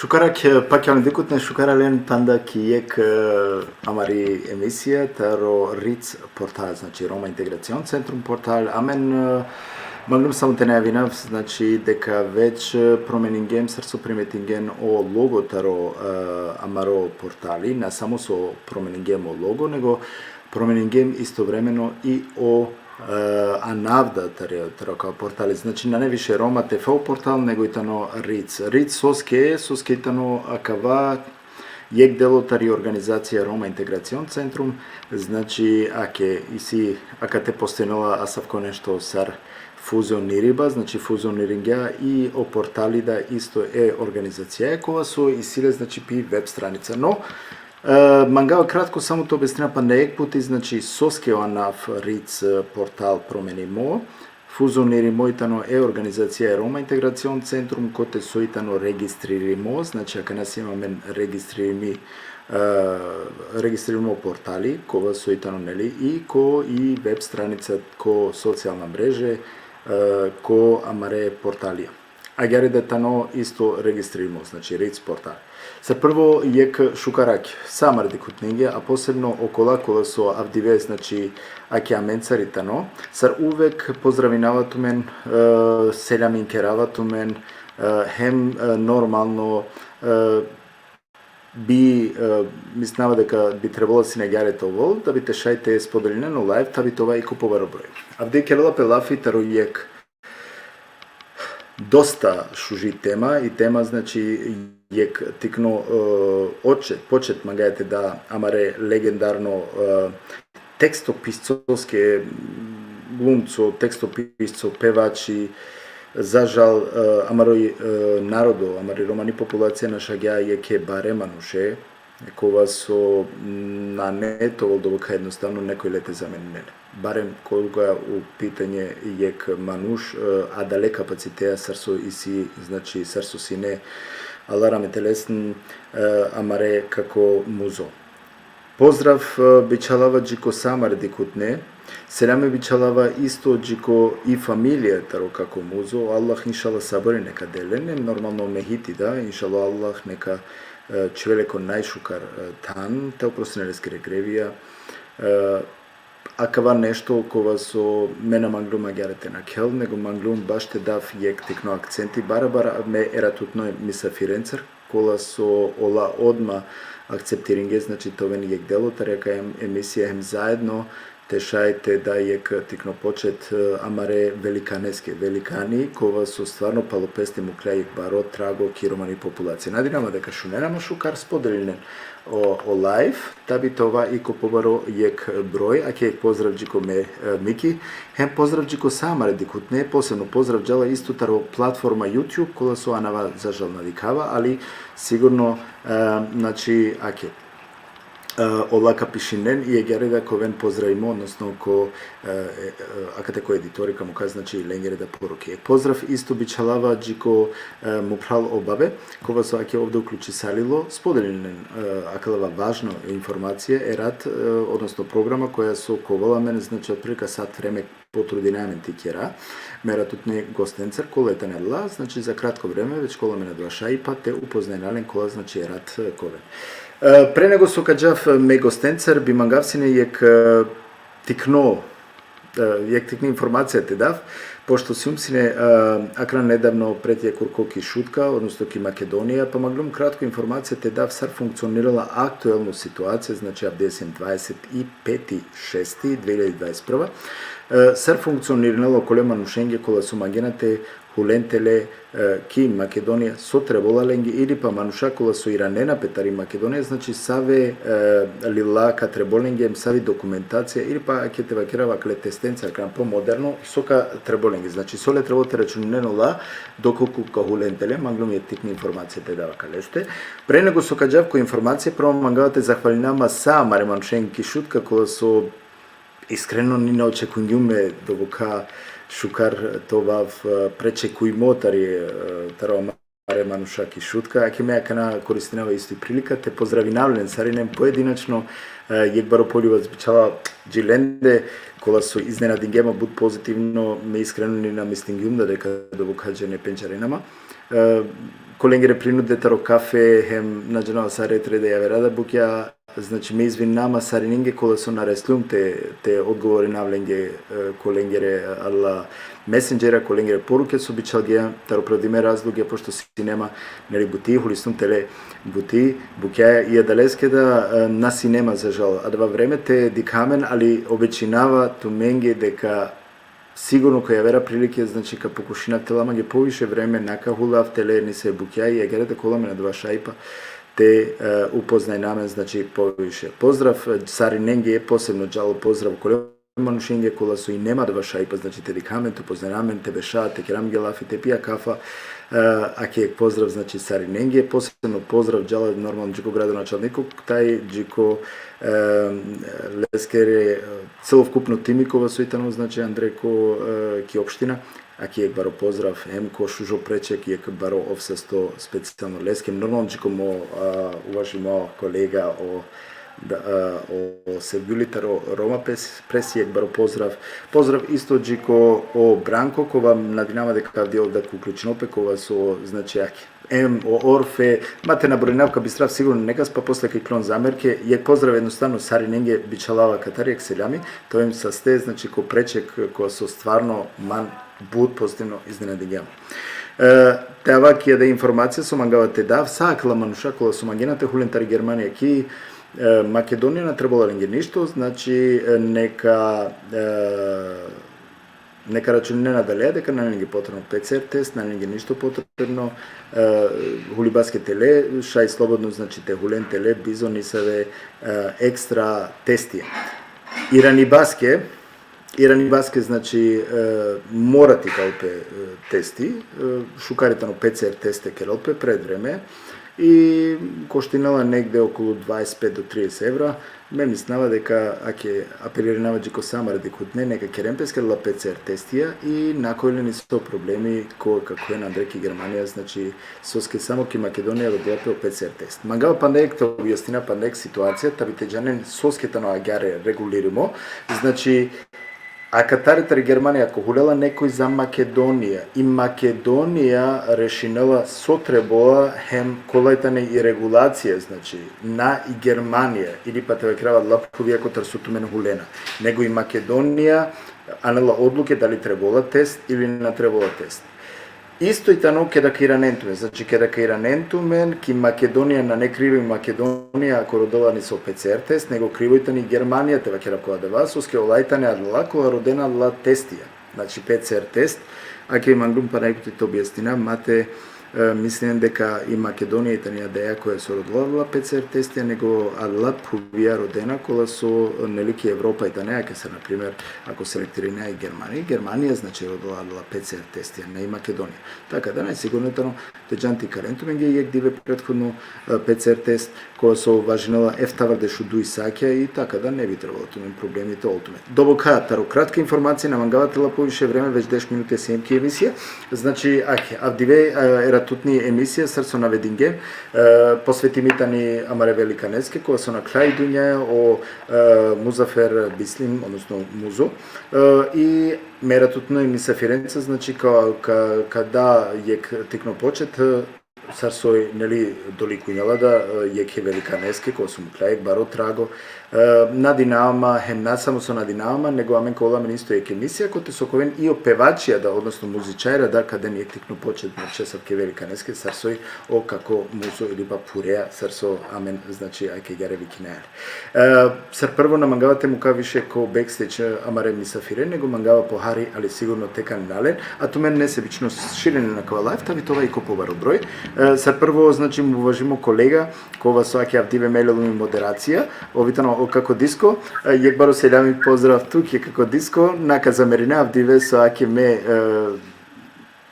Шукарак пакјан дикутне шукарален панда киек амари емисија таро РИЦ портал, значи Рома интеграцион центрум портал. Амен маглум само те најавинав, значи дека веќе променингем срсо приметинген о лого таро амаро портали, не само со променингем о лого, него променингем истовремено и о анавда таро као портали, значи на не више Рома ТФО портал, него и тано РИЦ. РИЦ соске и тано акава јек дело тари организација Рома интеграцион центрум, значи ака те постојнала асавко нешто сар фузионириба, значи фузионирингја и о порталида исто е организација која со и силе, значи пи веб страница, но мангава кратко само то обяснена па неек пути, значи соскеанав РИЦ портал променимо, фузиониримо итано е организација Рома интеграцион центрум, коте соитано регистриримо, значи ака нас имаме регистриримо портали, кога соитано нели и веб страница ко социјална мрежа, ко амаре порталија. Агјари детано исто регистриримо, значи РИЦ портал. За прво јек шукарак самар дикутнење, а посебно окола кола со авдиве, значи аке аменцаритано, сар увек поздравинават мен, селямин керават мен, хем нормално мислнава дека би требало да си наѓарете овол, да би те шајте споделено лайв, та би това и купувaro број. Авде келела пелафи таро јек доста шужи тема и тема, значи јек тикно почет магајте да амаре легендарно текстописцовске глумцо, текстописцо, певачи, за жал амарој народо, амари романи популација на шаѓа јеке баре мануше, кога со на нето довока едноставно некој лете заменен. Барем кога у питање јек мануш, а дале капацитеа сарсо иси, значи сарсо сине алараме телесн амаре како музо. Поздрав бичалава джико самар дикутне, селаме бичалава исто джико и фамилија таро како музо, Аллах иншала сабори нека делене, нормално мехити да, иншала Аллах нека човелеко најшукар тан, те опростенелески регревија, акава нешто кога со мене манглум агјарете на кел, него манглум баш те дав јек текно акценти, бара ме ератутно мисафиренцер, кола со ола одма акцептиринге, значи товен јек дело, тарека емисија хем заедно, те шајте да јек тикно почет амаре великани, кога со стварно палопести му кляјек баро, траго, киромани популација. Надинама дека шуненама шукар споделинен о лайв, да би това и купуваро јек број, а ќе поздрав джико ме Мики, хем поздрав джико самаре дикутне, посебно поздрав джала исто таро платформа YouTube, кола со анава за жал навикава, али сигурно, значи, олака пишинен и егере да ковен поздравимо, односно акате кој едиторика му каза, значи ленгере да поруки. Поздрав исто бичалава джико му прал обабе, кога со аке овде уклучи салило, споделинен акалава важна информација ерат, односно програма која со ковала мен, значи отприлика сат време потрудинамен тикера, мератут не гостенцер, кола е тенела, значи за кратко време, веќе кола мене доаша и па те упознајнален кола, значи ерат ковен. Пре него со каджав ме гостенцер би мангавсине јек тикно информација те дав, пошто сумсине акран недавно пред ја куркоки шутка, односно ки Македонија, па маглум кратко информација те дав сар функционирала актуелно ситуација, значи авдесен 25.6.2021, сар функционирало колема нушенге кола со магенате хулентеле ки Македонија со треболаленги или па мануша кола со иранена петари Македонија, значи саве лила ка треболенге сави документација или па ќе те вакерава клетестенца кан по-модерно сока треболенги, значи соле треботе рачунено ла доколку ка хулентеле, манглум е тикни информација те дава калесте. Пре него со каджавко информација, прво мангавате захвалинама са мареманшенки шутка кола со искрено ни не очекуваме довока шукар това пречекујмо таро маре манушаки шутка, аки ме акана користинава исто и прилика, те поздравинавлен саринем поединачно, јек баро полјувац бичала джиленде, кола со изненадингема буд позитивно, ме искрено ни намистингјум да дека довока не пенчаринама. колегире принуде таро кафе хем наџано саретре да ја верада буќа, значи ме извинама сарининге кола со нареслум те одговори навленге колегире алла месенџера, колегире поруке со бичалгија, таро продиме разлуѓе пошто си нема нели бути, холистум теле бути, буќа и далеске да на синема за жал, а два време те дикамен, али обечинава туменге дека сигурно која вера прилике, значи ка покушина телама ги повише време нака хулав теле ни се буќа и егерете коламе на два шајпа те упознај намен, значи повише. Поздрав сариненге посебно джало поздрав коле манушинге кола со и нема два шајпа, значи те дикамен, те познај намен, те беша, те керам гелафи, те пија кафа, аке поздрав, значи сариненге, посебно поздрав джало нормално джико градоначалникот, тај джико лескере целовкупно тимикова соитано, значи Андреко ки општина, аки е баро поздрав емко шужо пречек и баро овсесто специјално леске нормално джико мо уважимо колега о Сербилитаро Рома Пресијек баро поздрав исто джико о Бранко кова надинама дека дел да уклучено опе кова со значи аки о Орфе, мате на Боринавка Бистрав сигурно некас, па после кај клон замерке, је поздрав едноставно сариненге бичалава катаријек селјами, тоа им са сте, значи ко пречек, која со стварно ман буд позитивно изненадиѓам. Теава ки да информација со мангавате дав, сакла мануша кола со мангената хулентари Германија ки Македонија не требала ленге ништо, значи нека рачуни не надалеа дека на не ги потребно ПЦР тест, на не ги ништо потребно, хулибаске теле, шај слободно, значи те хулен теле, бизон и севе екстра тестија. Иранибаске, значи морати калпе тести, шукарите на ПЦР тесте кералпе пред време, и коштинала негде околу 25 до 30 евра. Ме мислава дека аке апелиринава джико самар декутне нека керемпеска ла ПЦР тестија и накојлени со проблеми како е на Андреки Германија, значи соске само ки Македонија родилапе о ПЦР тест. Мангава пандек то објаснина пандек ситуацијата битеџанен соскета на агјаре регулиримо, значи а катаритар Германија ако хулела некој за Македонија и Македонија решинела сотребоа хем колајтане и регулација, значи на и Германија или па те крава лапкови ако трсуту мен хулена, него и Македонија анела одлуке дали требола тест или не требола тест. Исто и тано ке да киранентуме, значи ке да киранентумен ки Македонија на не криво и Македонија ако родила ни со ПЦР тест, него кривојта ни Германија те вакера која да вас, оске олајтане адла која родена ла тестија, значи ПЦР тест, а ке мангум па најкоти то објаснина, мате мислим дека и Македонија и танија деја која се родила ПЦР тестија, него адлат хувија родена кола со нелики Европа и танеја ке се, например, ако селектирина и Германија, значи родила ПЦР тестија, не и Македонија. Така да најсигурно теџанти карентумен ги јек диве предходно ПЦР тест која со важинела ефтаварде шуду и саќа и така да не би требало тумен проблемите олтуме. Добока, таро кратка информација на мангаватела повише време, веќе 10 минути семки емисија, значи авдиве ератутни емисија срцо навединге, посветимитани Амаре Великанеске, која со на крај дуња о Музафер Бислим, односно Музо, и мератутно и Мисафиренца, значи када јек тикно почет, сарсој нели доликуњала да јек е Великанеске, која сум крајек баро траго, надинавама, хем не само со надинавама, него амен коламен исто јек емисија, кој те соковен и о певачија да, односно музичајра да, каде не тикно почет на чесавке Великанеске, сарсој о како музо или па пуреа, сарсо амен, значи ајке гаре викинеар. Сар прво на мангавате му ка више ко бекстејч Амаре Мисафирен, него мангава по Хари, али сигурно тека нален, а то мен не се вично ширене на кава лайф, тави това и ко побаро број. Сар прво, значи, му уважимо колега, кова со аке авдиве мејлелу ми модерација, овитано о како диско, јек баро селјами поздрав тук е како диско, нака замерина авдиве со аке ме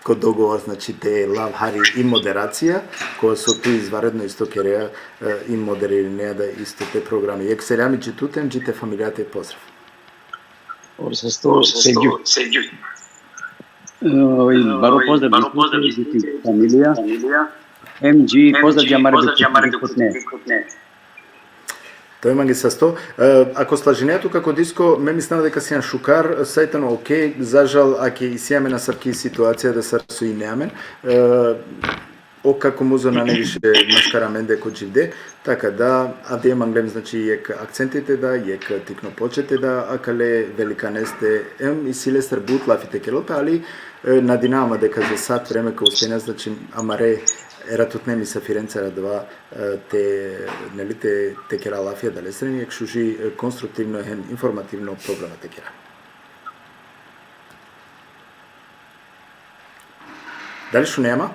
ко договор, значи те лав хари и модерација, која со ту изваредно исто кереа и модериринеа да исто те програми. Јек селјами джитутен, джите фамилијата поздрав. Орсесто Сегју. Баро поздрав фамилија. МГ поздрав џамаре бекутне. Тој има ги састо. Ако слажинеато како диско, ме мислам дека си на шукар, сајтано окей, зажал, аке и сијаме на сарки ситуација да сарсо и неамен. о како музо на невише машкараменде ко дживде, така да авде манглем значи ек акцентите да, ек тикно почете да, акале великанесте ем и силестер бут лафите келопе, али надинама дека за сат време ко устена, значи амаре ератот неми са Фиренцера два те нели те кера лафија да лесрени ек шужи конструктивно и информативно програма те кера. Дали шу нема?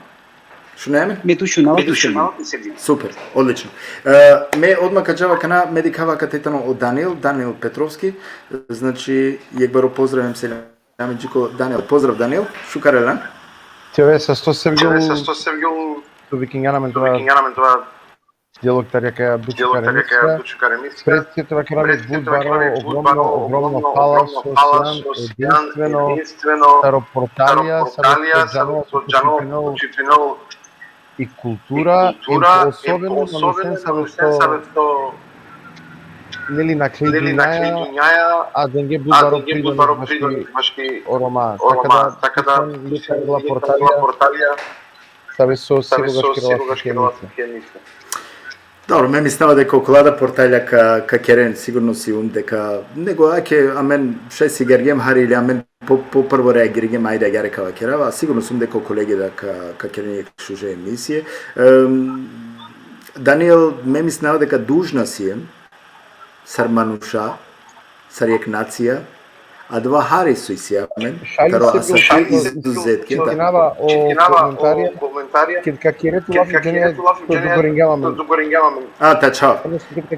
Шу неме? Ме ту шунава Супер, одлично. Ме одма каджава кана медикава катетано од Даниел Петровски. Значи јегбаро поздравим се Джико Даниел. Поздрав Даниел. Шукарелен. Тебе sa što se vidio tu Vikingarna това диалогтаря ка бучкар емисија. Пред това кераме Будбаро огромно фала со единствено Старопорталија со Джано и култура особено на сенса што нели наклејаја а денге Будбаро придонешки роман. Така да била порталија сабе со сегогашки емисија. Добро, ме ми става дека околада порталја ка керен сигурно си дека него аке амен ше си гергем хари или амен по прво реагиригем ајде агаре кава керава, сигурно сум дека колеги да ка керен шуже емисија. Даниел ме ми става дека дужна си сармануша сариек нација а два хари су и амен каро аса изузетки да коментарија ке керету лафи денеја добрингаваме та чао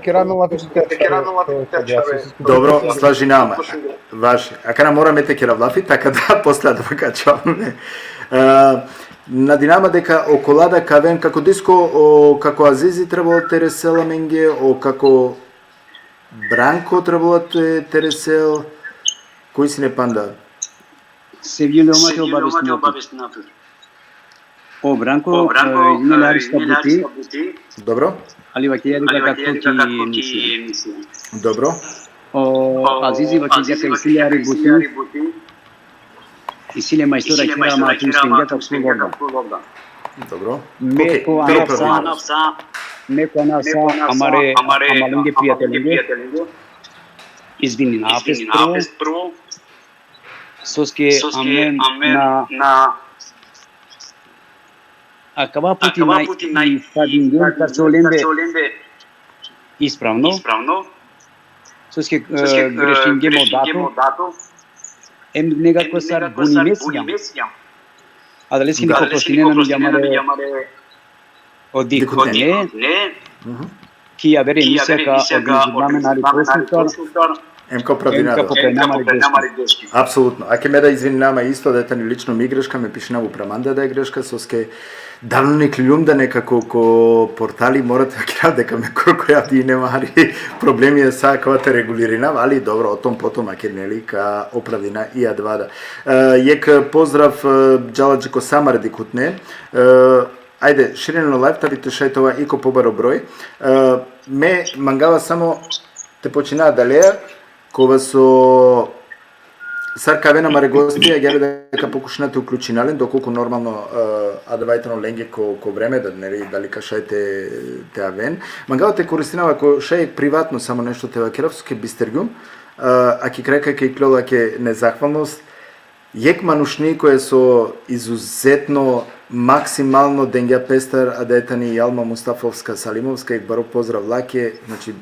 кераме лафи добро слажи нама важи акана мораме те кера лафи така да после да вака чао на динама дека околада кавен како диско како Азизи требало тересела менге како Бранко требало тересел кој си не панда? Sevgili Omar obavestinatır. O Branko Arisca Buti. Dobro. Ali vakijeri ga toki emisija. Dobro. O Azizi vakijaka Isiljari Buti. Isilje majstora kira matu stingata Ksuluga. Dobro. Meko anasa amare amalinge prijatelinge. Извини на Афест прво. Соске амен на акава пути нај фадинген карцоленде исправно. Соске грешинге модато. Ем некако сар бунимесија. А дали си некако постинено ми јамаре одикотне. Ки ја вере емисија организуваме на МК Правдинаров. Апсолутно. Аке ме да извинуваме исто дете ни лично ми грешка, ме пише на упраманда да е грешка, соске давно не клюм да некако ко портали морате да кират дека ме која ти нема хари проблеми е са кавата регулирина, али добро, о том потом аке нели ка оправдина и адвада. Јек поздрав Джаладжико Самар дикутне. Ајде, ширено лайф, таби те шајтова ико побаро број. Ме мангава само те починаа далеја, кога со саркавена маре гостија гере дека покушнате уклучинален, доколку нормално адавајтено ленге ко време, да нели дали кашајте те авен. Мангава те користинава ко шај приватно само нешто те вакеравске бистергум, аки крајка ке клола ке незахвалност, јек манушни кој со изузетно максимално денѓа пестар адетани Јалма Мустафовска Салимовска и баро поздрав лаке, значи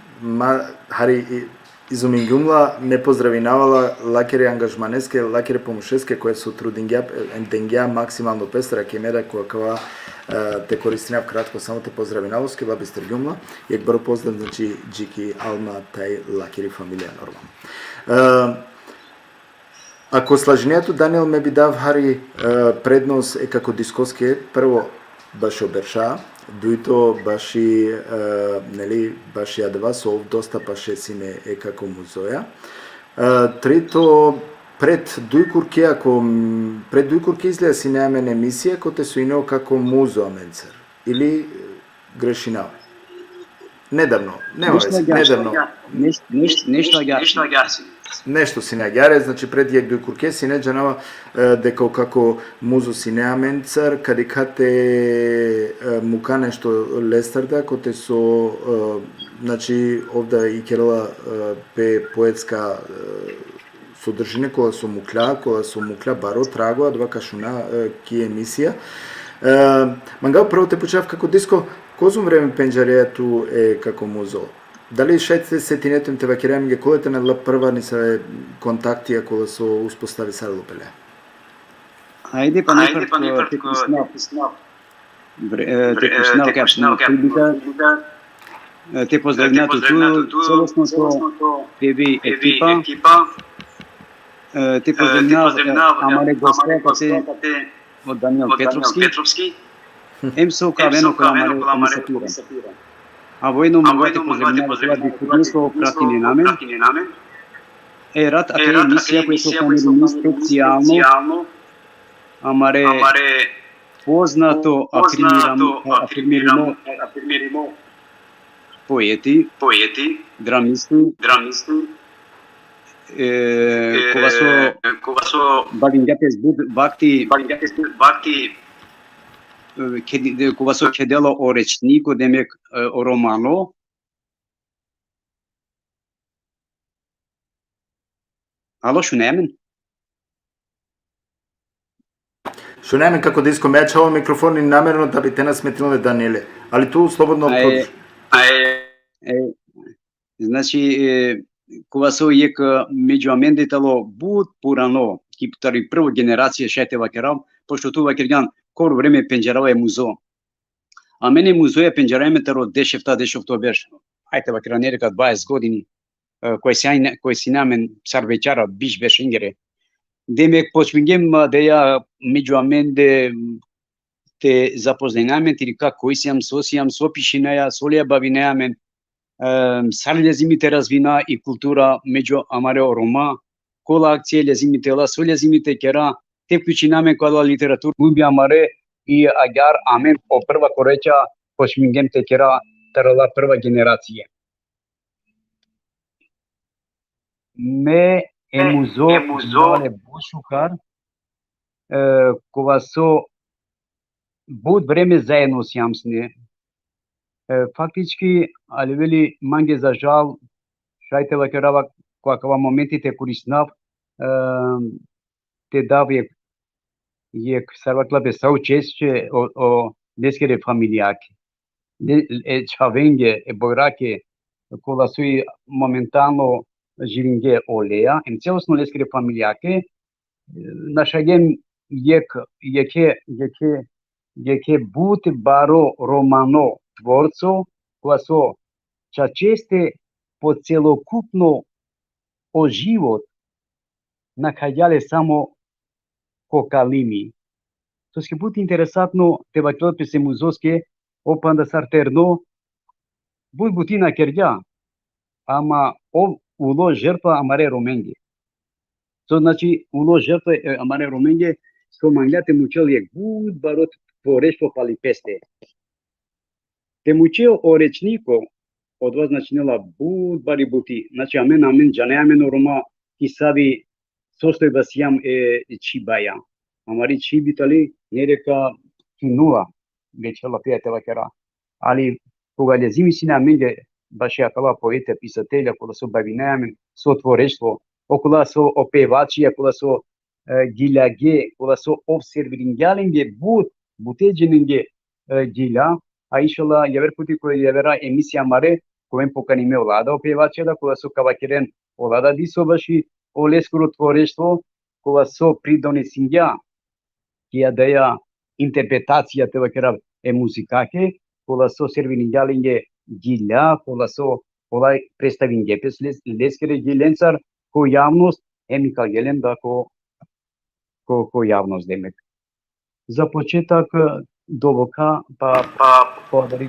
хари изумингумла не поздравинавала лакери ангажманеске, лакери помушеске кој со трудингја максимално пестара ке меда која те користинав кратко само те поздравинавоске ла бистергумла, јек баро поздрав значи Джики Алма тај лакери фамилија нормално. Ако слажението Даниел ме би дав хари предност е како дискоске, прво баш оберша, дуито баши нели баши адва со доста пашесине е како музоја. Трето пред дујкурке изгледа си неамен емисија кој те со инео како музо аменцер или грешинава. Недавно, нема веќе, недавно. Нешто агарси. Nešto si ne gare, znači pred jek do kurke si ne džanava deko kako muzu si ne amencar, kadikate muka nešto lestarda, kote su, znači ovda i kerala pe poetska sodržine koja su mukla baro trago, dva kašuna ki emisija. Mangao prvo te počav kako disko, kozum vreme penđarija tu kako muzo. Дали шете сетинетим те вакирам ги колете на прва ни се контакти ако се успостави сарло пеле. Ајде па некратко снап. Те публика. Те поздравнато ту целосното ТВ екипа. Те поздравнав амаре госте кате од Даниел Петровски. Ем со кавено кола амаре комисатира. А војно могате поздравнавате дискусија пратине намен. Рад е емисија која се помирува специјално, амаре познато афирмирано поети, драмисти, кога со багингјате вакти кога со кедело о речнико, демек о романо. Ало, шунемен? Шунемен како да искомечава микрофон и намерно да би те насметиле Даниеле. Али ту слободно продолжи. Значи, кога со ек меѓу амендетало буд пурано, киптари прва генерација шетева керам, пошто тува керган кор време пенџерава е музо. А мене музо е пенџераметаро дешевто беше. Ајте вакера нерека 20 години, кој си намен сарвечара биш беше ингере. Демек почвингем да ја меѓу аменде те запознајамен или како сијам сопишинаја, солија бавинеамен, сарлезимите развина и култура меѓу амаре рома, кола акција лезимите ла, солезимите кера, те вклучинамен кола литература, губи амаре и агар амен по прва кореча почвингем те кера тарала прва генерација. Ме емузо бушукар, кога со буд време заедно сјам с не. Фактички, али вели манге за жал, шајте вакерава кога моментите кориснав, те дав ек сарвакла бе саучесче о лескере фамилијаке. Чавенге, бойраке, кола суи моментално живинге олеја, целосно лескере фамилијаке, нашаген јеке бут баро романо творцо, која со чачесте по целокупно о живот најаѓале само кокалими. Тоа ќе бути интересатно, те ваќлопе се музоске, опан да сартерно, буд бутина керѓа, ама уло жертва амаре роменге. Со значи уло жертва амаре роменге, со манглјате мучел јек буд барот творечко палипесте. Те мучел о речнико, од вас начинела буд бари бути, значи амен джанеамен рома кисави состојба сијам чибаја. Амари чибитали нерека кинула, вечела пијатела кера. Али кога лезими си на менге баш јакава поета, писателја, кога со бавинеамен, со творештво, окола со опевачија, кога со гиляге, кога со обсервирингаленге бутеджененге гиля, а ишала јавер пути кој јавера емисија маре, кој поканиме олада опевачија, кога со кавакерен олада дисобаши, о лескоро творештво, кога со придонесиња, кија да ја интерпретација те вакера музикаке, кога со сервинингаленге гиля, кога со олај представинге пес лескере гиленцар, кој јавност Микал Гелен да ко јавност демек. За почеток довока Благодари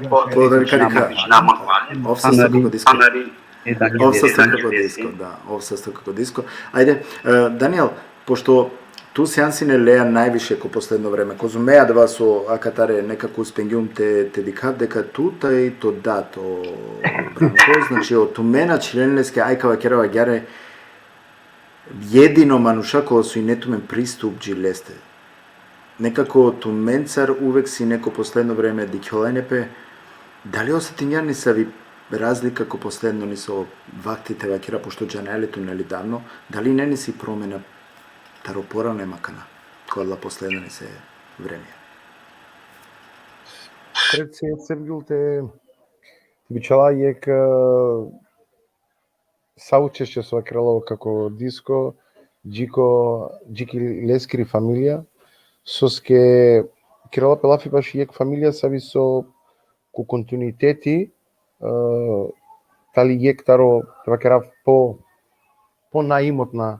Овсесто како диско. Ајде, Даниел, пошто ту сеансине леа највише ко последно време, козумеа да вас со акатаре некако успенгиум те дикав дека тута и то дато бранко, значи од тумена членеске ајкава керава гјаре jedino manušako su i netumen pristup džileste. Nekako tu mencar uvek si neko posledno vreme dikjolenepe, da li ostati njani sa vi razlika ko posledno niso vaktite vakira pošto džanele tu neli davno, da li neni si promena taropora nemakana, kodla posledno ni se vreme. Cred că Sergiul Bičala je saučešće sva kralova kako disko, Džiki Leskiri familija, soske krala Pelafi baš je familija sa viso ku kontinuiteti, tali je taro vakera po naimotna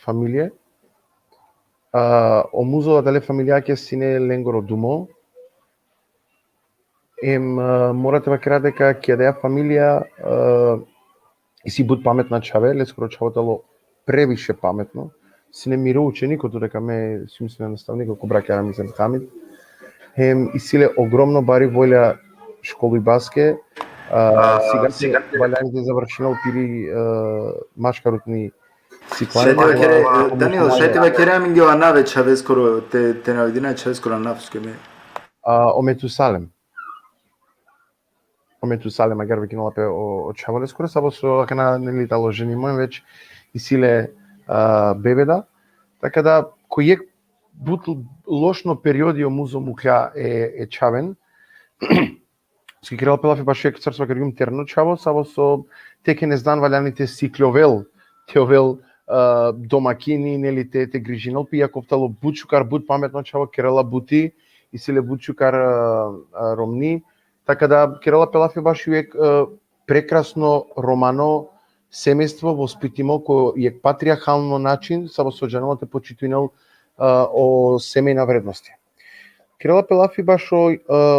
familije. O muzo dale familia ke sine lengoro dumo, morate vakera дека ќе да familija и си буд паметна чаве, лескоро чавотало превише паметно. Си не миро ученикот, дека ме си мислен наставник, како браќа Рамизен Хамид. И силе огромно бари волја школу и баске. Сега валјање да завршинал пири машкарутни сиклани. Даниел, шајте вакера ми ги анаве чаве скоро, те наведина чаве скоро анавско ме. Ометусалем. Ометусалем, агар викинала пе о чаволе скоро, сабо со акана нели тало жени мој веќе и силе бебеда. Така да кој е бут лошно периоди о музо мукја е чавен. Ски крел пелафи баш ек царство кергум терно чаво, сабо со теке не знан валјаните сикловел, теовел домакини, нели те грижинал пија кофтало бучукар бут паметно чаво керела бути и силе бучукар ромни. Така да Кирила Пелафи баш uvijek прекрасно романо семејство воспитимо кој е патриархално начин са соџанало те почитувал о семејна вредности. Кирила Пелафи баш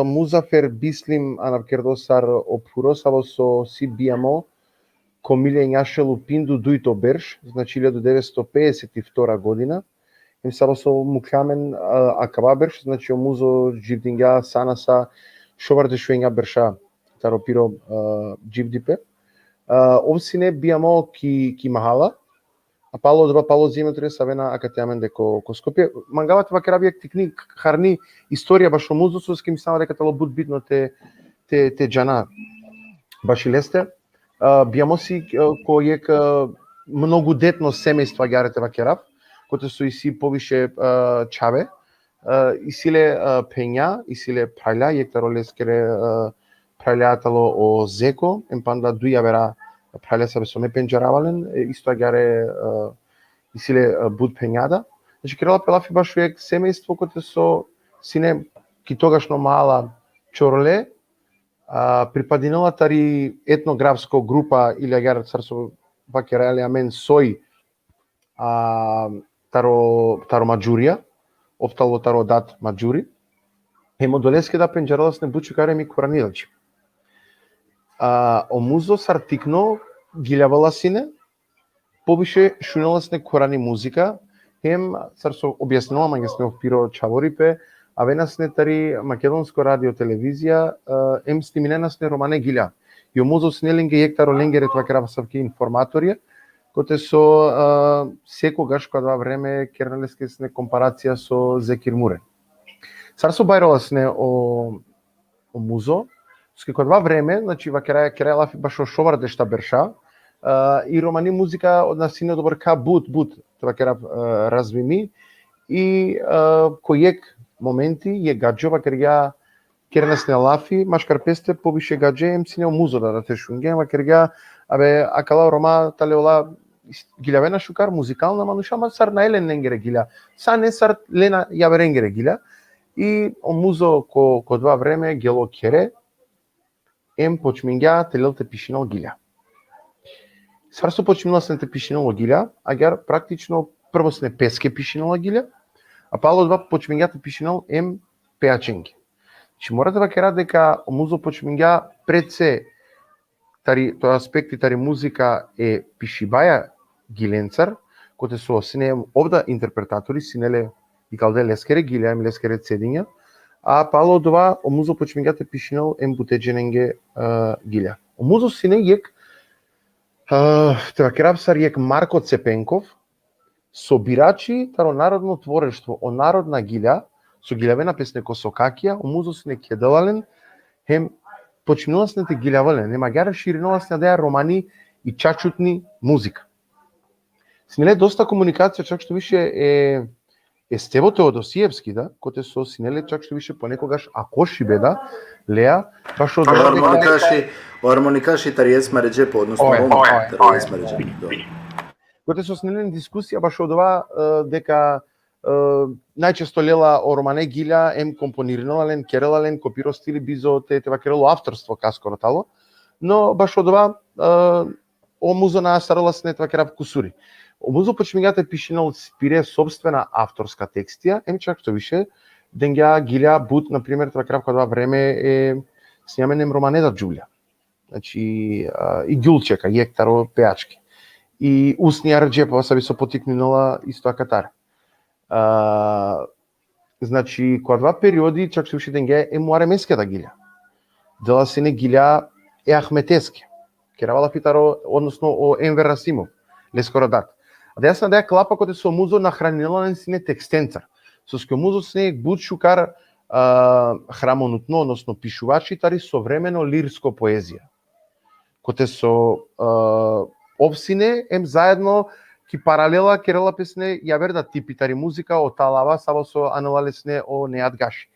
Музафер Бислим анавкердосар опуро са со си биамо комиле њашелу пинду дуито берш, значи 1952 година. Им са со мукамен акава берш, значи музо дживдинга санаса шоварде шуенга берша таропиро дживдипе. Овсине биамо ки махала, а пало зиметре савена акатјамен деко Скопје. Мангават вакера биек тикни харни историја баш о музусу, ски ми само дека тало буд битно те джана баш и лесте. Биамо си кој е многу детно семејство гарете вакерав, кој со и си повише чаве. И силе пења, и силе праља, јектаро лескере праљаатало о зеко, емпанда дуја вера праља сабе со непенџаравален, исто агаре и силе буд пењада. Значи Кирила Пелафи баш uvijek семејство кој со сине ки тогашно мала чорле, припадинала тари етнографско група или агар царсо вакера амен сој таро маџурија, офтало таро дат маџури, емодолеске да пенџаралас не бучукаре ми куранилачи. Омузо сартикно гилјавала сине, повише шуналас не курани музика, царсо објаснила маѓасне пиро чаворипе, а венас не тари македонско радио телевизија, стиминенас не романе гилја. И омузо снеленге јектаро ленгере това кравасавки информаторија, коте со секогаш кога време керналеске сне компарација со Зекир Муре. Царсо бајрала сне о музо, ски кога време, значи вакера керелафи баш о шовардешта берша, и романи музика од насине добар ка бут, вакера развими, и којек моменти е гаджо вакерја кернесне лафи, машкар песте повише гадже сине о музо да те шунге, вакерја акала рома талеола гилјавена шукар музикална мануша, ма сар наелен ненгере гилја. Са не сар лена јаверенгере гилја. И о музо ко два време гело кере, почмингја телелте пишинал гилја. Сар со почминала сне пишинало гилја, агар практично прво сне песке пишинала гилја, а пало два почмингјата пишинал пеаченги. Чи морате вакера дека о музо почмингја пред се тој аспекти тари музика е пишибаја гиленцар, коте со сине овда интерпретатори синеле и калде лескере гилја, лескере цедиња, а пало два о музо почмингјата пишинал бутеџененге гилја. О музо сине јек Тоа крапсар јек Марко Цепенков, собирачи таро народно творештво, о народна гилја, со гилјавена песне Косокакија, о музосне кедалален, хем почмиласните гилјавален, нема гјара шириноласне деја романи и чачутни музика. Снеле доста комуникација, чак што више е Стево Теодосиевски, да, коте со синеле чак што више понекогаш Акоши беда, Леа, баш од армоникаши тариесма реџепо, односно тариесма реџепо. Коте со снелен дискусија баш од ова дека најчесто лела о романе гилја ем компонирален, керелален, копиро стили бизо тева керело авторство каскоро тало, но баш од ова о музо на староласне тева керав кусури. О музо почмигате пишинал спире собствена авторска текстија, ем чак што више денгја гилја бут, например, тева керав кога време е снименем романеда Џулја. Значи и Ѓулчека, јектаро пеачки. И Уснија Раџепова се би со потикнала исто акатар. Значи, кога два периоди, чак што више денгја е муаремеската гилја. Дела се не гилја е ахметески. Керавала фитаро, односно о Енвер Расимов, Лескоро дат. А да јас на деја клапа коте со музо нахранилален сине текстенцар. Со ско музо сне буд шукар храмонутно, односно пишувачи тари современо лирско поезија. Коте со овсине ем заедно ки паралела керела песне ја верда типи тари музика о талава саво со аналалесне о неат гаши.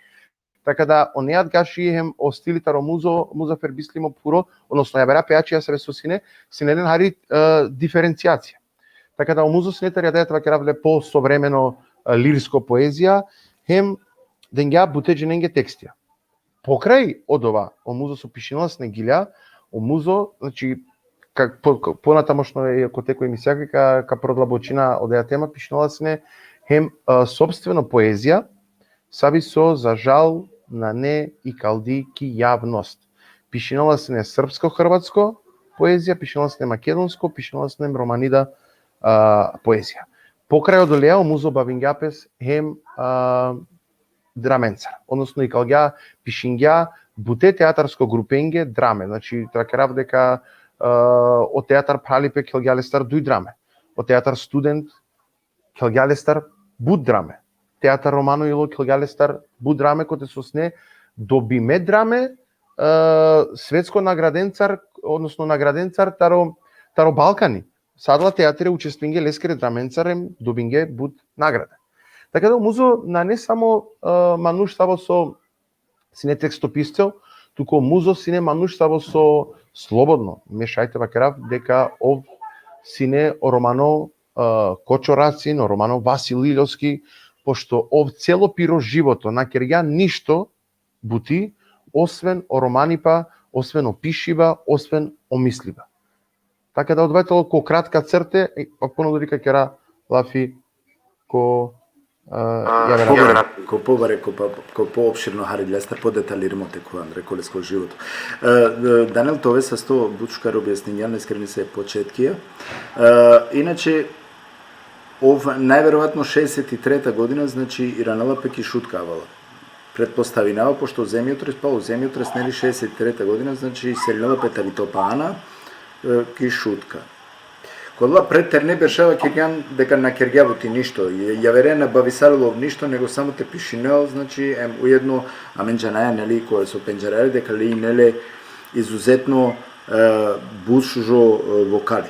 Така да о неат гаши ем о стили таро муза фербислимо пуро, односно ја бера пеачи ја себе со синелен хари диференцијација. Така да о музо синетар ја дајат вакеравле по современо лирско поезија, хем денгја бутеџененге текстија. Покрај од ова, о музо со пишиналасне гилја, о музо, значи понатамошно е ко текој емисија ка продлабочина од еја тема пишиналасне хем собствено поезија, саби со за жал на не и калди ки јавност. Пишиналасне српско-хрватско поезија, пишиналасне македонско, пишиналасне романида поезија. Покрај од Олеа, музо бавингјапес хем драменцар, односно и калгја пишингја буте театарско групенге драме, значи тракерав дека о театар Пралипе келгјалестар дуј драме, о театар Студент келгјалестар буд драме, театар Романоило келгјалестар буд драме, коте со сне добиме драме светско награденцар, односно награденцар таро Балкани. Садла театре учествинге лескере драменцарем добинге буд награда. Така да музо на не само мануш саво со сине текстописцел, туку музо сине мануш саво со слободно. Мешајте вакерав дека ов сине о романо Кочорацин, о романо Васил Илјовски, пошто ов цело пиро живото на керѓа ништо бути, освен о романипа, освен о пишива, освен о мислива. Така да одвајтало ко кратка црте, па понудо дека кера лафи ко ко побаре, ко поопширно Хари Лестер, подеталирamo теку Андре Колескog живото. Даниел Тове са 100 бучкар објаснења, не скрени се почеткија. Иначе, најверојатно 63-та година, значи Иранела пеки шуткавала. Предпоставинава, пошто земјотрес, у земјотрес нели 63-та година, значи Селинела Петаритопаана ки шутка. Кога пред терне бешава кирјан дека на кирјавути ништо, ја верена бависалилов ништо, него само те пишинел, значи уедно аменџанаја нели кој со пенџараје дека ли неле изузетно буд шужо вокали.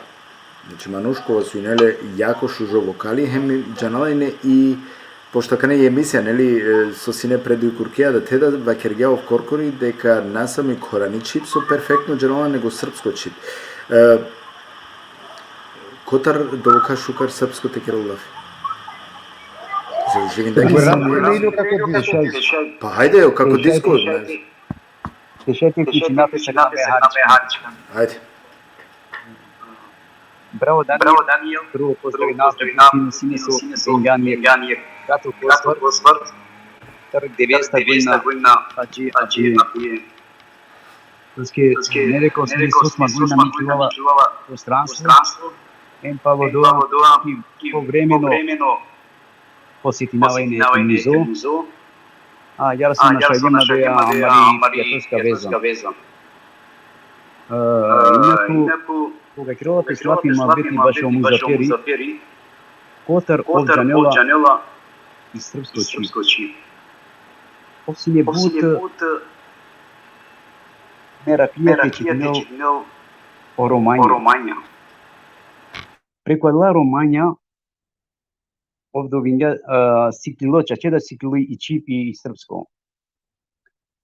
Значи манушкова су неле јако шужо вокали, хем џаналајне и пошто кане емисија нели со сине предуј куркија да теда ва кирјавов коркори дека насами корани чип со перфектно џанала него српско чип. Котар довока шукар српско те керолафи. За живин да ги па хајде јо како диско. Слушайте тишината се каме харчка. Хајде. Браво Даниел, прво поздрави нас, сине со Ганија, като посврт, 90-та година, аджи, не рекол сме 8 година ми чувала пространство, ем паводува ки повремено посетинавајне музо, а јара сам наша идема да ја амари пријателска веза. Инаку, Кога кировате слапи мабети баш о музафери, котар овджанела и српско чи. Овсине бут мерапиете читнел о Ромања. Преку ла Ромања овде винѓа сиклило чачеда сиклили и чип и српско.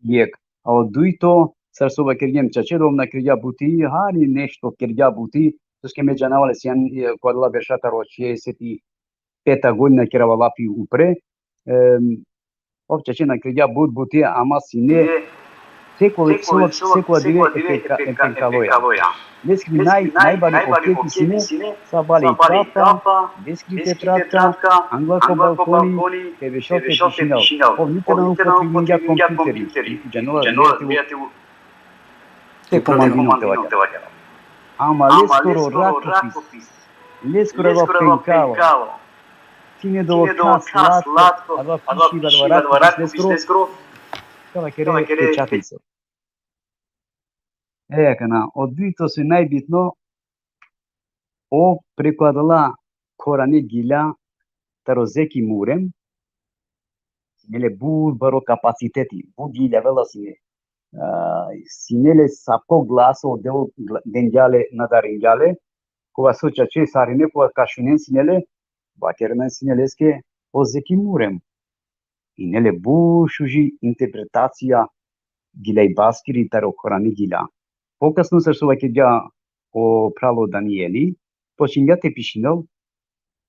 Јек, а од дуито сарсова кергем чачедом на кирја бути, хари нешто кирја бути, ске меѓанавале сијан кога ла бешата ро 65-та година кирава лапи упре, овчаче на кирја бути, ама сине секоја диве епенкалоја. Лескри најбари окети сине, са бали капа, лескри тетратка, англако балкони, ке вешалте пишинал. Овните употребинја компјутери, џанола вијатеву те командино те ваѓа. Ама лескоро ракопис, лескоро пенкало, сине до сладко, ава пиши ракопис лескоро, кава кере печатница. Екана, од дуито се најбитно о прекладала Коране гиля тарозеки мурем, синеле баро капацитети, гиля вела сине. Синеле сапко гласо дел денѓале на даринѓале, кога со чаче сарине, кога кашунен синеле, бакерна синелеске озеки мурем. И неле шужи интерпретација гиля и баскири таро Коране гиля. Покасно сарсува кеѓа о прало Даниели, почињате пишинал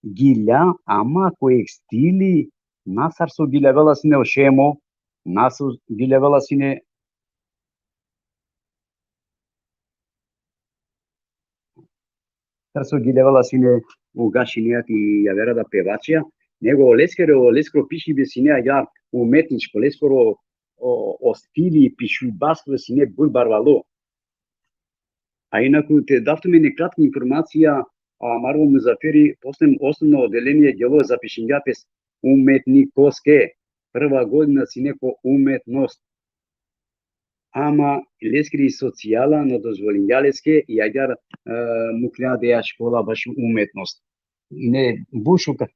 гиля, ама кој стили насар со гиля вела сине ошемо, насо гиля вела сине сарсо гиля вела сине угашинијат и јавера да певачија, него лескро пиши бе сине ја уметничко, лескоро о стили пишу баско сине бурбарвало. А инаку те давте ми некратка информација, Марво Музафери, после основно оделение дело за пишињапес уметникоске. Прва година си неко уметност. Ама лескри социјала на дозволињалеске и аѓар муклјадеја школа баш уметност. Не бушукар,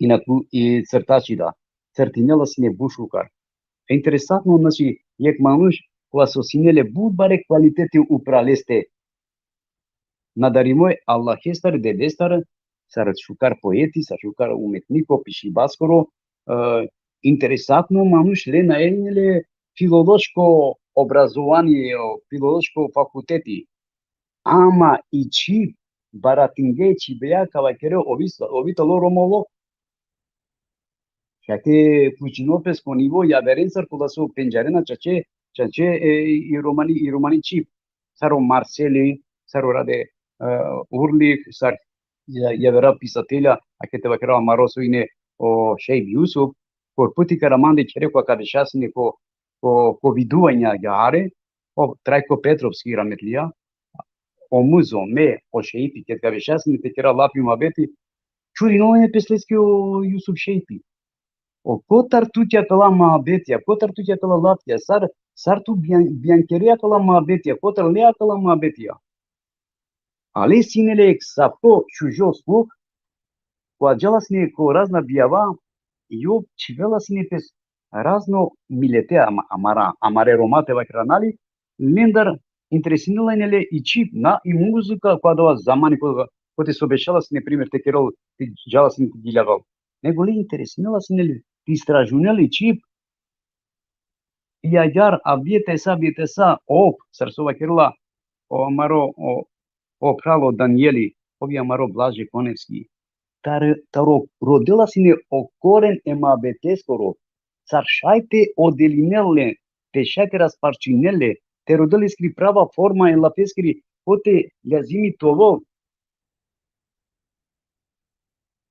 инаку и цртачи да. Цртинела си не бушукар. Интересантно, значи, јек мануш, кога со синеле баре квалитети упралесте, надаримој Аллахестар дедестар, сар шукар поети, сар шукар уметнико, пиши баскоро, интересантно мануш ле наелнеле филолошко образование, филолошко факултети. Ама и чи баратинге чи беа кавакере овитало ромоло. Шаке пучинопеско ниво ја веренцар кога со пенџарена чаче и романи чип. Саро Марсели, саро раде Урлих, сар ја вера писателја, а ке те вакера Маросо ине о Шейб Јусуф, кор пути караманде череко кадешасне ко видувања јаре, о Трајко Петровски раметлија, о музо ме о Шейпи, ке кадешасне те кера лапи мабети, чури нове песлески о Јусуф Шейпи. O kotar tutja kala muhabbetja, kotar tutja kala lapja, sar tu biancheria kala muhabbetja, kotar lea kala muhabbetja. Ali sinele exapto čužo sluh, koja dželasne ko razna bijava, jo čivelasne pes razno milete amare romate vakranali, lendar interesinila nele i čip na i muzika koja dava zamani ko te sobešalasne, primjer, te kerol, te dželasne giljavao. Nego li interesinila nele istražuneli čip i ajar abjete sa sarsova kerla o amaro o pralo Danijeli, ovi amaro Blaže Konevski. Taro rodila sine o koren emabeteskoro, sar šajte odelinele, te šajte rasparčinele, te rodili skri prava forma en la peskri, pote ljazimi tovo.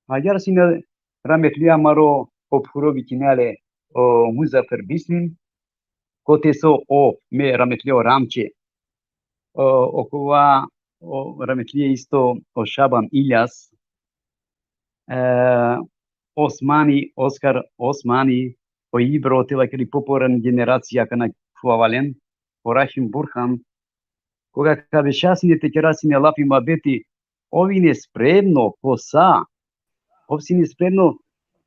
Ajar sine rametlia maro Pophurovi kinale o Muzaffer Bisnin, kote so o me rametlio Ramče, o kova o rametlije isto o Šaban Iljas, Oskar Osmani, o Ibro tela kri poporan generacija kana fuavalen, o Rahim Burhan, Кога кавешасините керасине лапи мабети, овине спремно, поса, овсине спремно,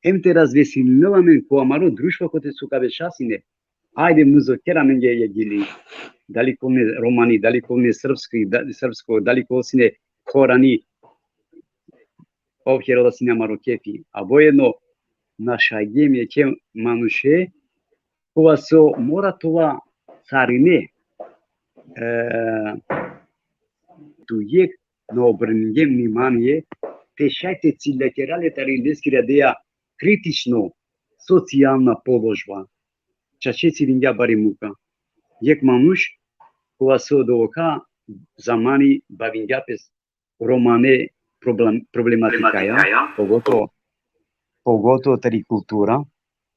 емте развеселиваме ко амаро друштво коте су кавешасине. Ајде музокераме ја гили. Дали ко не романи, дали ко не српско, дали ко сине корани, овхерала сине амаро кефи. А воедно, наша гемија ке мануше, кога со моратова царине, тујек на обрнење внимание, те шајте цилекерале тари лескира деја критично социјална положба. Чачеци ринѓа бари мука. Јек мануш, кога со довока замани бавинѓапес романе проблематикаја, погото тари култура,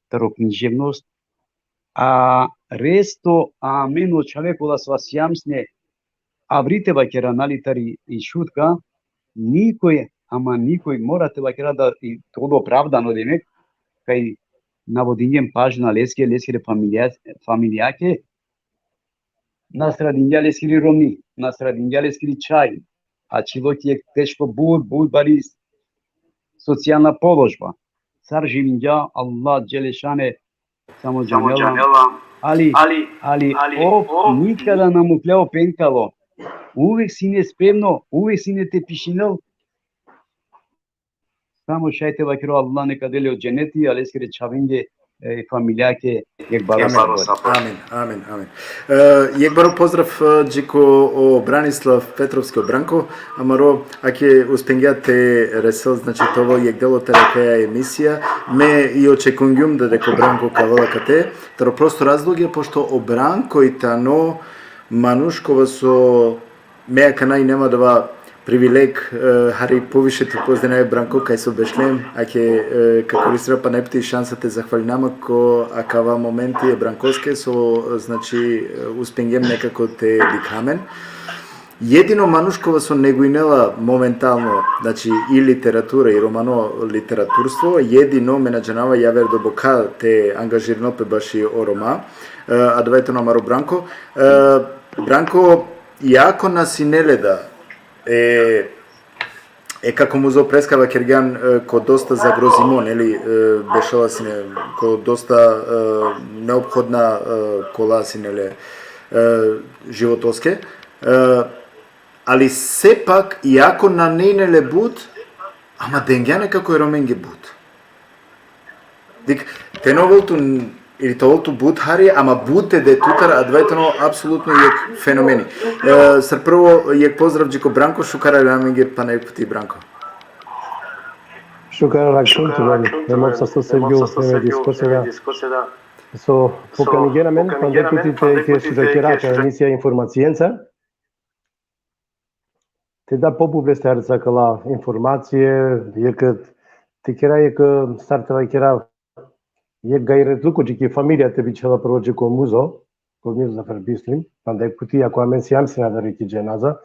таро книжевност, а ресто, а мено човекола свас јамсне, а врите вакера налитари и шутка, никој, ама никој морате вакера да и тоа оправдано демек, кај наводињем пажна лескире фамилијаке, насрадиња лескири роми, насрадиња лескири чај, а чилоки е тешко буд бари социјална положба. Цар живинѓа, Аллах Джелешане, само джамела, али, никада намуклео пенкало, увек си не спремно, увек си не те пишинел, само шајте вакеро Аллах нека дели од дженети, а лескире чавинге фамилијаке јек баро сапор. Амин. Јек баро поздрав джико о Бранислав Петровски о Бранко, амаро аке успенгјате ресел, значи тоа јек дело теракаја емисија, ме и очекунгјум да деко Бранко кавала кате, таро просто разлог е пошто о Бранко и тано манушкова со меја канај нема дава привилег хари повишето позденај Бранко кај со Бешлем, аке како рисира па непти шансата захвалинама ко акава моменти е Бранкоске со значи успенгем некако те дикамен. Едино манушкова со негуинела моментално, значи и литература и романо литературство, едино ме наџанава јавер до бока те ангажирано пе баши о рома, а давајте на Маро Бранко. Бранко јако насинеледа е како му зо прескава Кергјан ко доста загрозимо, нели, бешала сине ко доста неопходна кола синеле животоске, али сепак иако на нејнеле бут, ама денгјане како е роменге бут. Дик, теноволту или толту бут хари, ама буте де тутар, а двајтено апсолутно јек феномени. Сар прво јек поздрав джико Бранко, шукара раменге па најпути Бранко. Шукара ракшунтували, немов са со Сергио снеме дискусија со поканигена мен, пандепутите ке шукакерака емисија информацијенца. Те да попубле старца кала информација, јекат те кера јек стартава кера јек гајре туко џики фамилијата бичела прво џико музо, кој ми за фербислим, пандек пути ако амен си јамсина да реки дженаза,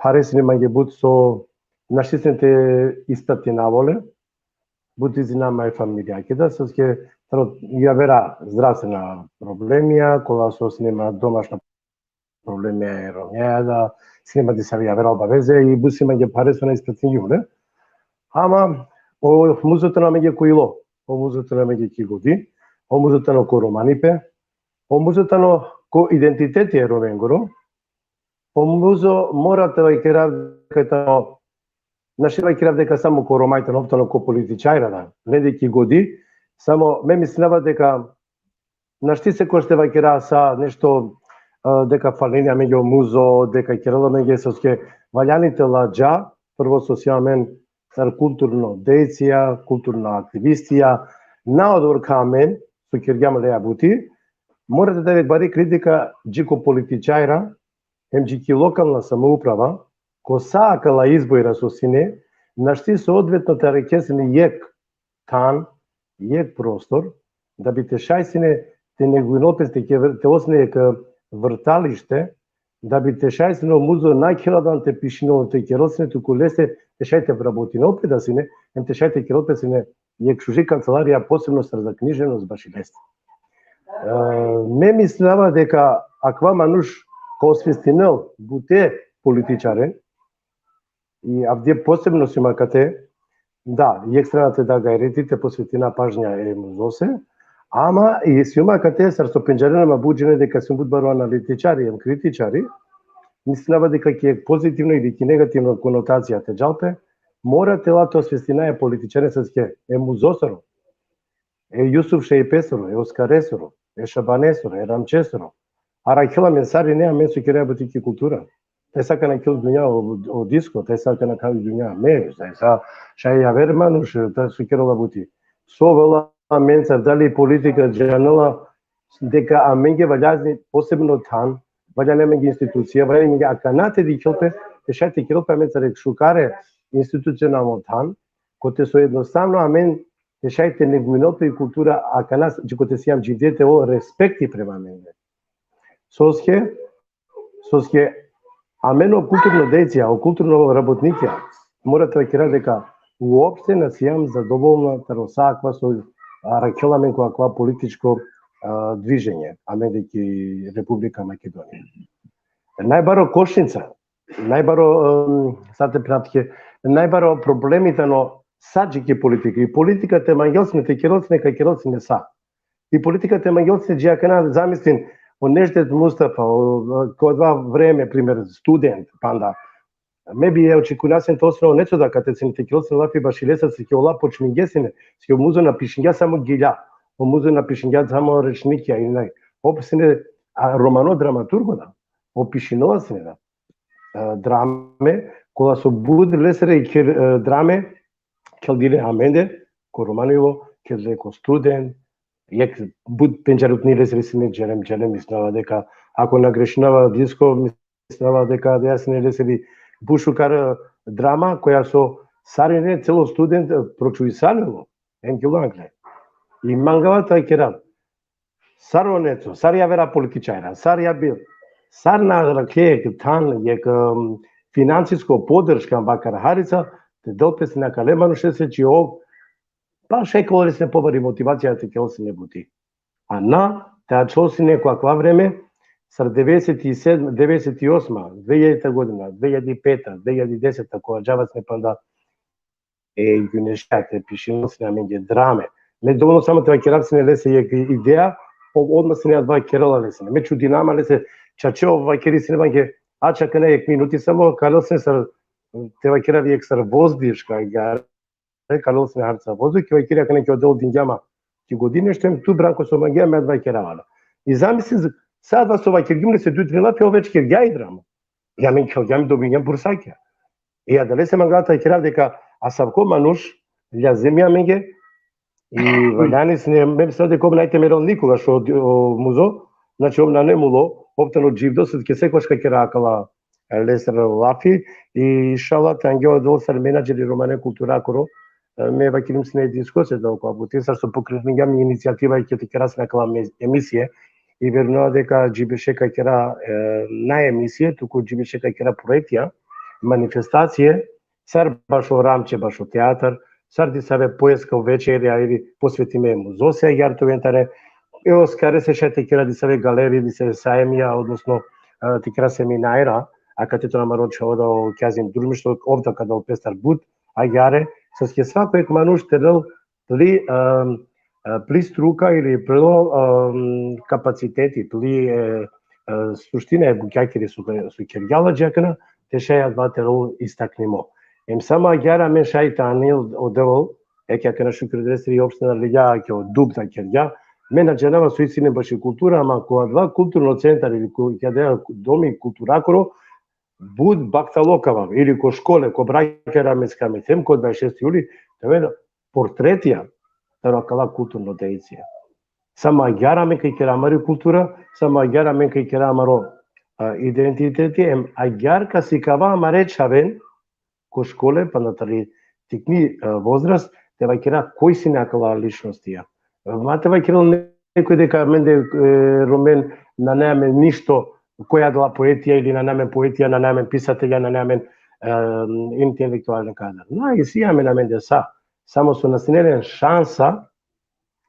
парес нема ќе бут со наштисните истати наволе, бути зина мај фамилија кеда со ке ја вера здравствена проблемија, кола со снема домашна проблемија ромјаја да снема да се ја вера обавезе и бусима ќе паресо на истатни јуле. Ама о музото на меѓе коило, о музото на меѓе ки годи, о музото на ко романипе, о музото на ко идентитети е ровенгоро, о музо морате вај керав кајта наши вај керав дека само ко ромајте ноптано ко политичајра да, не деки годи, само ме мислева дека нашти се кој сте вај керав са нешто дека фаленија меѓу музо, дека керала меѓу соске валјаните ладжа, прво социјалмен сар културно дејција, културна активистија, наодвор камен, со кирѓам леја бути, морате да ве бари критика џико политичајра, емџики локална самоуправа, ко саакала избојра со сине, нашти соодветната рекесени јек тан, јек простор, да би те шајсине, те негуинопесте, те осне ека врталиште, да би те шајсине музо најхиладанте пишино те керосине, туку лесе те шајте вработине опет да сине, ем те шајте керопесине јек шужи канцеларија посебно за книжевност баши лесте. Ме мислева дека аква мануш osvestinel bute političare i avdje posebno simakate, da, i ekstranate da ga eretite posvetina pažnja muzose, ama i simakate sar so penđarenama buđene deka sunt baro analitičari, kritičari, mislim дека ќе позитивно или ќе негативно конотација те джалпе, морате лато освестинаја политичареске музосоро, Јусуф Шејпесоро, Оскаресоро, Шабанесоро, Рамчесоро, Аракела менсари неа мен со киреа бутики култура. Те сака на кил дуња о диско, те сака на кал дуња ме, са шај ја вермануш, та со кирола бути. Совела менсар дали политика джанела дека аменге валјазни посебно тан, валјале менге институција, валјале менге аканате ди килпе, те шајте килпе менсар ек шукаре институционално тан, коте со едноставно амен те шајте негминото и култура аканас, че коте си јам джидете о респекти према менге. Соске амено културно дејција, о културно работникија, морате да кира дека уопште не си јам задоволна таросаква со Ракела мен која политичко движење, аме деки Република Македонија. Најбаро кошница, најбаро сате пратке, најбаро проблемите но саджики политика и политиката евангелците кероцне кај кероцне са. И политиката евангелците джиакана замислин Онеждет Мустафа, кој два време, пример, студент, панда, ме би е очекунасен то основно нето да кате се те килосе лапи башилеса се ќе ола почмингесине, се музо на пишиња само гилја, о музо на пишиња само речникија и нај. Описне романо драматурго да, опишинова се да. Драме, кола со буд лесере и драме, келдиле аменде, ко романово, келдиле ко студент, Јек буд пенџарот ни лесери се не джелем мислава дека ако нагрешнава диско мислава дека да се не лесери бушукар драма која со сарине цело студент прочуисалило енкилангле. И мангавата кера саронецо, сар ја вера политичајра, сар ја бил, сар на раке тан јек финансиско поддршка бакар Харица, те допеси на калемануше се чи ов па шеколе се побари мотивацијата ќе се не бути. А на таа чоси некоја време сар 97, 98, 2000 година, 2005, 2010 кога джавац не панда јунешкате пишено се на менде драме. Не доволно само тоа керав се не лесе идеја, одма се не два керала лесе. Ме чудинама лесе чачео вакери се не банке а чака не минути само кало се сар тева керав јек сар воздишка гар Калосне харца возу, ќе кира кане ќе одел дињама. Ќе години што ту бранко со магија ме два керавала. И замисли сад вас ова киргимле се дутри лапи овеч киргја и драма. Ја мен ќе јам добињам бурсаќа. И ја дале се магата керав дека асавко мануш ља земја менге и вајани се ме се дека најте мерол никога што музо, значи ом на немуло, оптано дживдо се ќе секогаш ка керакала лесер лафи и шалат ангел долсар менаџери романе културакоро ме вакилим се на дискусија толку пати сар со покренувам иницијатива и ќе кера се накала емисија и верно дека џибеше кај кера на емисија туку џибеше кај кера проектија манифестација сар башо рамче башо театар сар ди саве поеска вечерја или посветиме музосе јартовентаре и оскаре се шете кера ди саве галерии ди се саемија односно ти кера семинаира а кате тоа мароче ода кјазим дружмишто овда када опестар буд а јаре со ке свакој мануш терел пли струка или прело капацитети, пли суштина е букјакери со кергјала джакана, те шаја два терел истакнимо. Ем само агјара мен шајта анил одевол, ќе кана шукредресери и општина лиѓа ќе од дуб да кергја, мен на дженава со истине баше култура, ама кога два културно центар или ќе да доми културакоро, буд бакталокава или ко школе, ко браќара мескаме, тем ко 26 јули, тоа портретија таракала културно дејција. Само агјара ме кај керамари култура, само агјара ме кај керамаро идентитети, агјарка си кава ама речавен ко школе, па натали тикни возраст, тева кера кој си накала личностија. Матева кера некој дека менде ромен на неаме ништо која дала поетија или на намен поетија, на намен писателја, на намен интелектуален кадар. Но и си јаме на менде са. Само со наснелен шанса,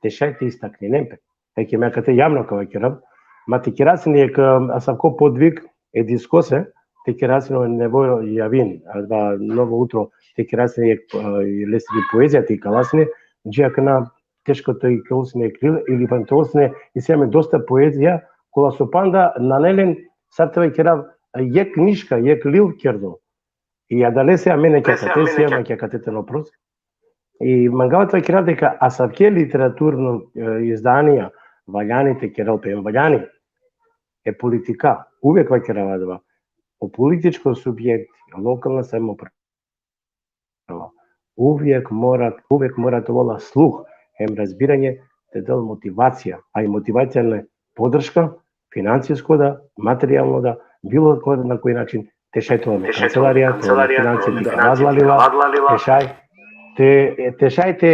те шајте истакни немпе. Еке ме кате јавно кава керав, ма те керасен ека асавко подвиг, e discose, te kerasino nevojo javin, arba novo utro te kerasine je lesni poezija te kalasine, džiakana teško to i kausine kril, ili pantosine, i sjame dosta poezija, kola su panda nanelen, sartava kerav, je knjiška, je lil kerdo. И адалесе амене ќе катесија, ма ќе катете на прос. И мангавата ќе дека асавке литературно изданија ваљаните ќе релпеем ваљани е политика. Увек ва ќе равадва. О политичко субјект, локална самоуправа. Увек мора да вола слух, разбирање, те дел мотивација, а и мотивација подршка, финансиско да, материјално да, било на кој начин. Тешај тоа на канцеларија, тоа на финансите разлалила, тешај те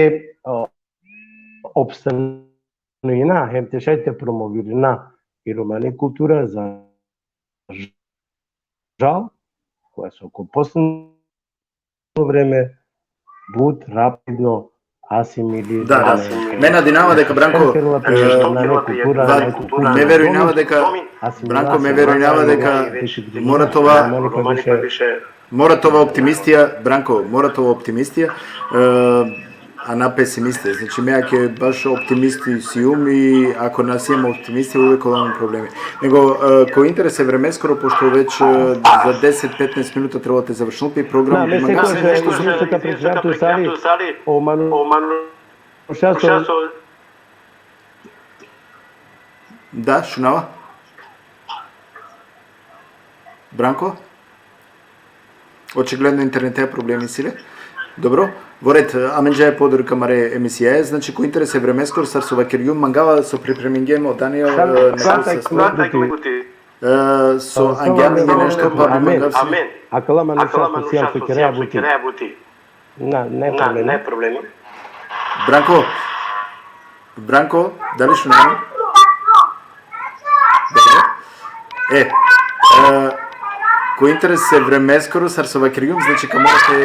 обстануина, тешај те промовирана и романи култура за жал, која со последно време буд рапидно асимилирана. Да, мене динава дека Бранко ме верувам дека Бранко ме верувам дека мора това оптимистија, Бранко, мора това оптимистија, а на песимистија. Значи меја ќе баш оптимисти си ум и ако нас имаме оптимисти увек имаме проблеми. Него кој интерес е временскоро, пошто веќе за 10-15 минута треба да завршил пи програм. Да, ме се нешто што председател Сали, Да, шунава? Бранко? Очигледно интернет е проблеми силе. Добро. Ворет, аменџа е подрука маре емисија е, значи кој интерес е временскор сар со вакерјум мангава со припремингем од Даниел со ангјами ми нешто па би мангав си. Акалама не се асоцијам со кереја бути. Не проблеми. Бранко, дали шунава? Добро. Кој интерес е временскоро сар со вакерјум, значи ка морате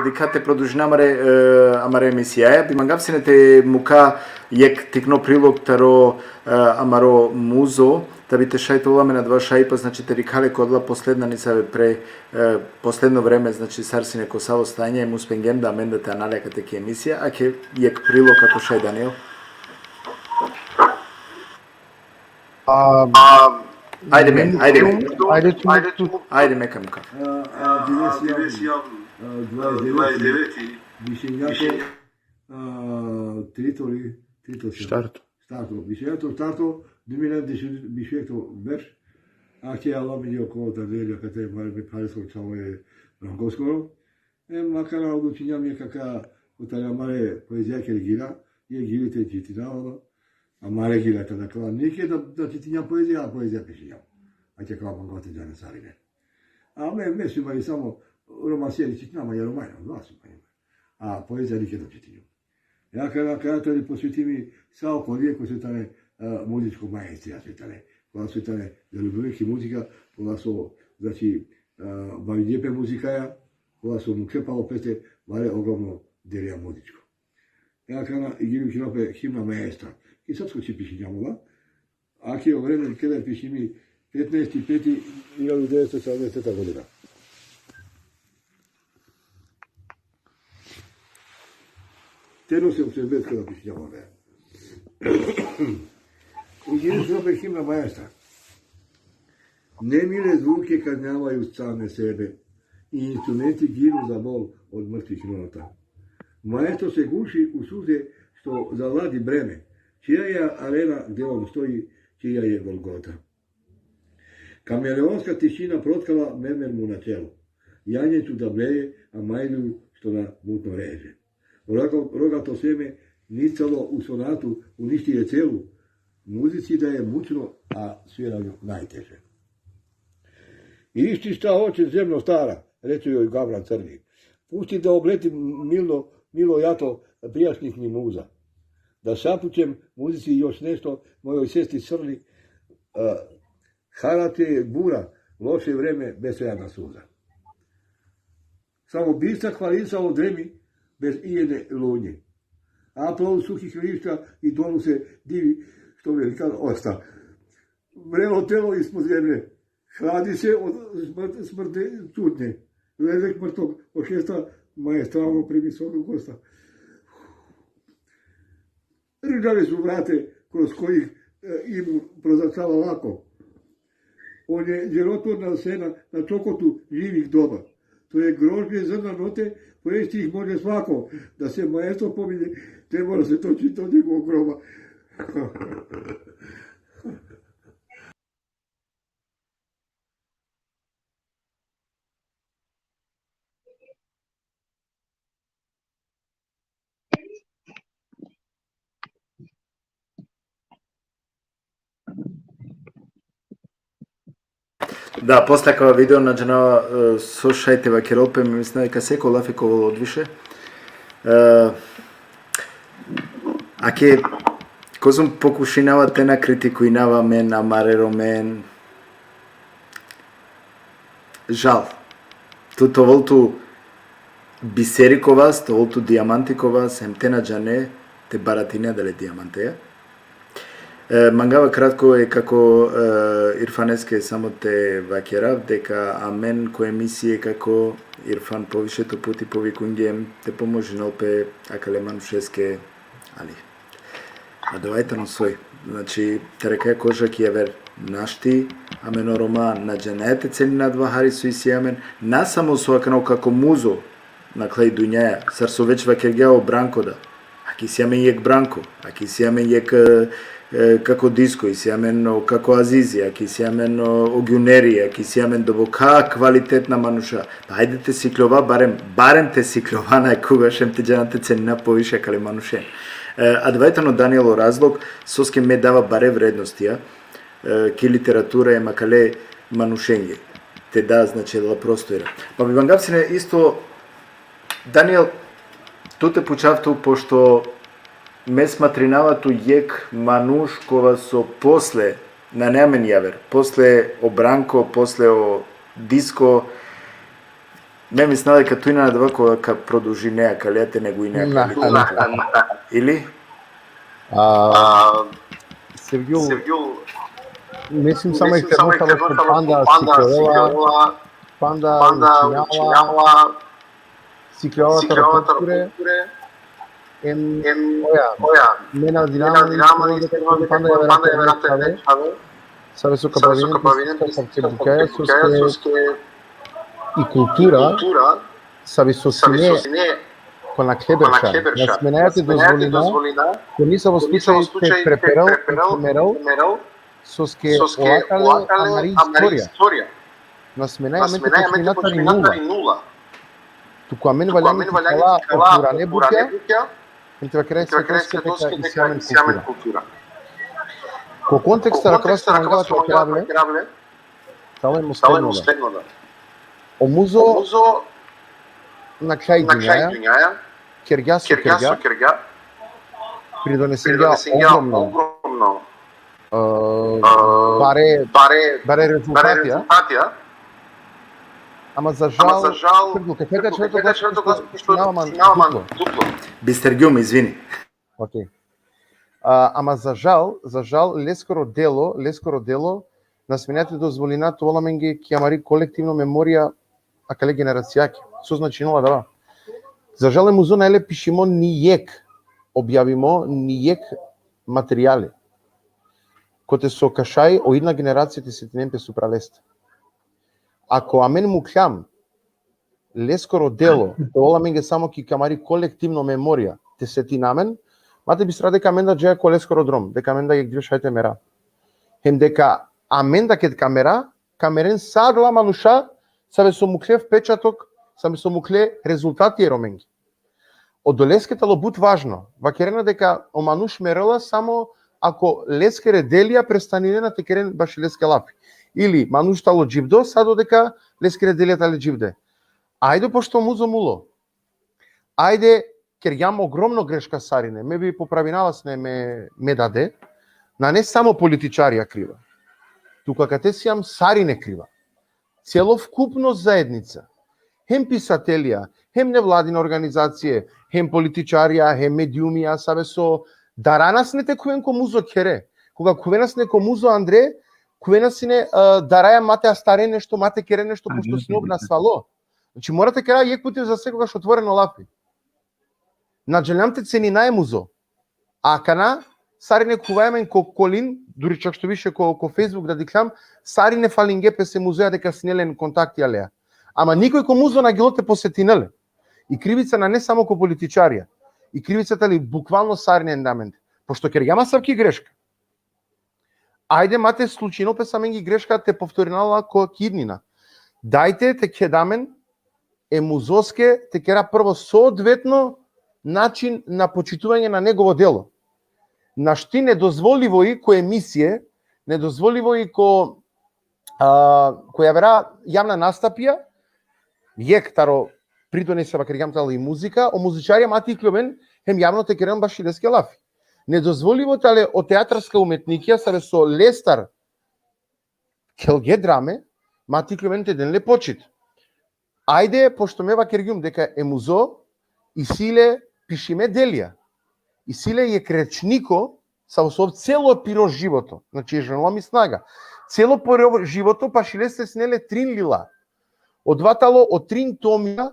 дикате продолжина амаре емисија, би мангавсинете мука јек тикно прилог таро амаро музо, да би те шајтуваме на два шајпа, значи те рикале кодла последна ни се пре последно време, значи сарсине косаво стање, му спенгем да амендате аналека теки емисија, а ке јек прилог како шај Даниел? Ајде ме кам каф. Дивесија 29 вишењато трито Штарто. Вишењато старто, вишењето верш, а ќе ала ми око да велја кате ме пареско чао е ранкоскоро. Макара одлучиња ми кака утаја маре поезија ке гира, гирите читинавано. A mare gilata da kala nike da čitiњам поезија, а поезија пишењам. А ќе кала манготе џане сарине. А ме су имали само романсијери читинам, а ја ромања, два су имали. А поезија нике да читињам. Ја каја тој посветими са околие кој се тане музичко маестрија се тане. Кога се тане да любовики музика, кога со значи бавињепе музикаја, кога со му крепало пете, вале огромно делија музичко. Ја кана и гири хинопе химна маестра. И садско ќе пишењамова, а ке време каде пишими 15.5.1970 година. Тено се обсервет каде пишењамова. И гири хинопе химна маестра. Немиле звуки кажњавају саме себе и инструменти гину за бол од мртвих нота. Маестро се гуши у сузе што залади бреме, чија е арена где он стои, чија е Голгота. Камелеонска тишина проткала мемер му на чело. Јањето да блеje, а мајду што на мутно реже. Рогато семе ницало у сонату, уништи е целу. Музици да е мучно, а свирању најтеже. Ишти шта оче земно стара, рече јој Гавран Црни. Пусти да облети мило јато пријашних ни муза. Да шапуćem muzici još nešto mojoj sestri Crni, harate bura, loše vreme, besvejana suza. Samo bista hvalica od dremi, bez ijene lunje. Aplauz suhih lišća i donu se divi, što velika osta. Vrelo telo ispod zemlje, Hladi se od smrti čudne. Lezek mrtvog ošesta maestralno primisodnog gosta. Rđave su vrate kroz kojih im prozracava lako. On je djelotvorna scena na čokotu živih doba. To je grožđe zrna note, pojesti ih može svako. Da se maestro pominje, ne mora se točiti od njegovog groba. Да, после кога видео наđenava слушајте вакеролпе, ми мислам дека секој лафиковало одвише. Аке козум покушинава тена критикуинава мен, амареро мен. Жал. Туто волту бисериковас, то волту диамантиковас, ем тена джане, те баратине дале диамантеја. Мангава кратко е како Ирфанеске само те вакерав, дека амен кој емисија како Ирфан повишето пути повикунгем те поможи нолпе акале манушеске, али. А давајте на сој. Значи, терека кожа ки евер нашти, амен рома на джанете цени на два харису и сиамен, на само соакано како музо на клей дуњаја, сар со веќе вакергеао бранкода. Аки сиамен јек бранко, аки сиамен јек како диско, и сиамен како азизи, аки сиамен огјунери, аки сиамен добока квалитетна мануша. Па ајдете сиклова, барем те сиклова најкогашем те джаната ценина повише кале манушен. А двајтано Даниело разлог, соске ме дава баре вредностија, ки литература е макале манушенје. Те да, значи, ла простоира. Па би вангавсине исто, Даниел, туте почавту, пошто ме сматринавату јек мануш кога со после на неамен јавер, после о бранко, после о диско, ме мисна дека тој на два кога продолжи неа калете него и неа или? Сергио, мислим само и кај панда сикрела, панда чинјава, сикрелата рапортуре, мена динамика, панда ја верате, сабе со капавине, соске и култура, сабе со сине, кона клеберша, на сменајате дозволина, кој не са во случај преперал, соске олакале амари историја. На сменајаме почмината нула. Туку амен валяме кала култура не буќа, Ente vai querer ser que cultura. Ko konteksta rakrasta mangala kirable, tamo je mostegnoda. O muzo na kraj dunjaja, kerga pridonesen ogromno bare rezultatija, ама за жал, каквото дупло. Бистергјум, извини. Океј. Ама за жал, лескоро дело, на сменете дозволина тоа менги ќе амари колективно меморија, а кале генерацијаки. Со значинала да. За жал е музо најле пишимо нијек, објавимо нијек материјали. Коте со кашај о една генерација те се тенемпе супралест. Ако амен му клям лескоро дело, тоа менге само ки камари колективно меморија, те сети намен, мате би стра дека амен да джеја ко лескоро дром, дека амен да ја гдвишајте мера. Хем дека амен да кет камерен садла мануша, сабе со муклев печаток, сабе со мукле резултати ероменги. Од лескета лобут важно, вакерена дека о мануш мерела само ако лескере делија престанине на текерен баш леске лапи. Или мануштало джибдо, садо дека лескере делјата ле джибде. Ајде пошто музо муло. Ајде, кер јам огромно грешка сарине, ме би поправиналас не ме даде, на не само политичарија крива. Тука кате си јам сарине крива. Целовкупно заедница. Хем писателија, хем невладина организација, хем политичарија, хем медиумија, сабе со даранас не те кувен ко музо кере. Кога кувенас не ко музо Андре, Кувена сине дараја мате астаре нешто, мате кере нешто, пошто сине обнасвало. Значи морате кера јек пути за секогаш отворено лапи. Наџелямте ценина е музо. А кана сарине кувајамен ко колин, дури чак што више ко Facebook да диклам, сарине фалингепе се музеја дека снелен контакти алеа. Ама никој ко музо на гилоте посетинеле. И кривица на не само ко политичарија. И кривицата ли буквално сарине ендамент. Пошто ker јама савки грешка. Ајде мате случајно песамен ги грешка те повторинала ко киднина. Дајте те кедамен е музоске те кера прво соодветно начин на почитување на негово дело. Нашти недозволиво и ко емисije, недозволиво и ко која вера јавна настапија, јек таро придонесе вакригамтала и музика, о музичарија мати клюмен, хем јавно те керам баш и леске лафи. Недозволиво тале о театарска уметникија саве со Лестар келге драме, мати клюмен те ден ле почит. Ајде, пошто ме вакергјум дека е музо, и силе пишиме делија. И силе е кречнико со цело пиро живото. Значи, женола ми снага. Цело пиро живото, па шиле се снеле 3 лила. Одватало од 3 томија,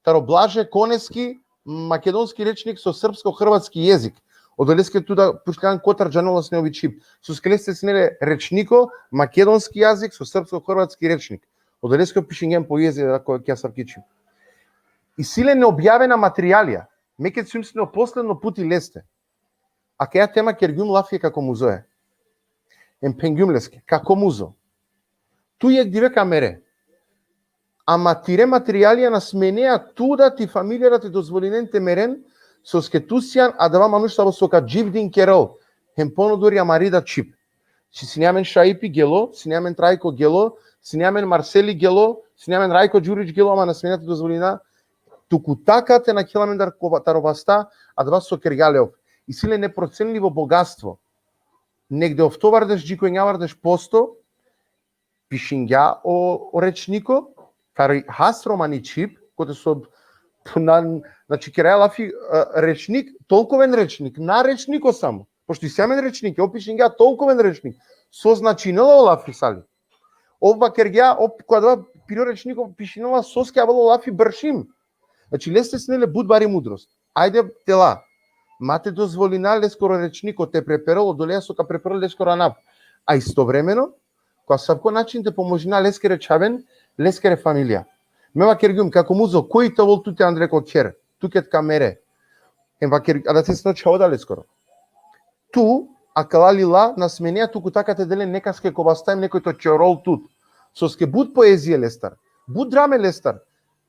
таро Блаже Конески, македонски речник со српско-хрватски јазик. Одолеске туда пуштјан Котар Джанола снеови чип. Со скеле се снеле речнико, македонски јазик со српско-хрватски речник. Одолеске пишингем по језик ако ќе сарки чип. И силе необјавена материјалија. Меќе сумсно последно пути лесте. А каја тема кергјум лафија како музоја. Ем пенгјум леске, како музо. Ту јек диве камере. Ама тире материјалија на сменеа туда ти фамилијата ти дозволинен темерен со скетусијан, а дава мануш сабо сока дживдин керол. Хем понудори амарида чип. Синјамен Шаипи гело, синјамен Трајко гело, синјамен Марсели гело, синјамен Рајко Ѓурич гело, ама на смената дозволина туку така те на киламендар тароваста, а два со кергјалеов. И силе непроценливо богатство. Негде овтовардеш джикој њавардеш посто, пишингја о речнико, кари хас романи чип, коте со значи кераја лафи речник, толковен речник, на речнико само. Пошто и семен речник, опишингја толковен речник, со значинело лафи сали. Ова кергја, која два пиро речников пишинела со скјавало лафи бршим. Значи, лесте снеле будбари мудрост. Ајде тела, мате дозволина лескоро речнико те преперало, долеја сока преперал лескоро нап. А истовремено, која савко начин те поможина лескере чавен, лескере фамилија. Мева кергјум, како музо, кој те вол туте Андреко кер, тукет камере. А да се сноча одале скоро. Ту, а кала лила, на сменеа туку така те деле некаске кобастаем некој то чорол тут. Соске буд поезија Лестар, буд драме Лестар,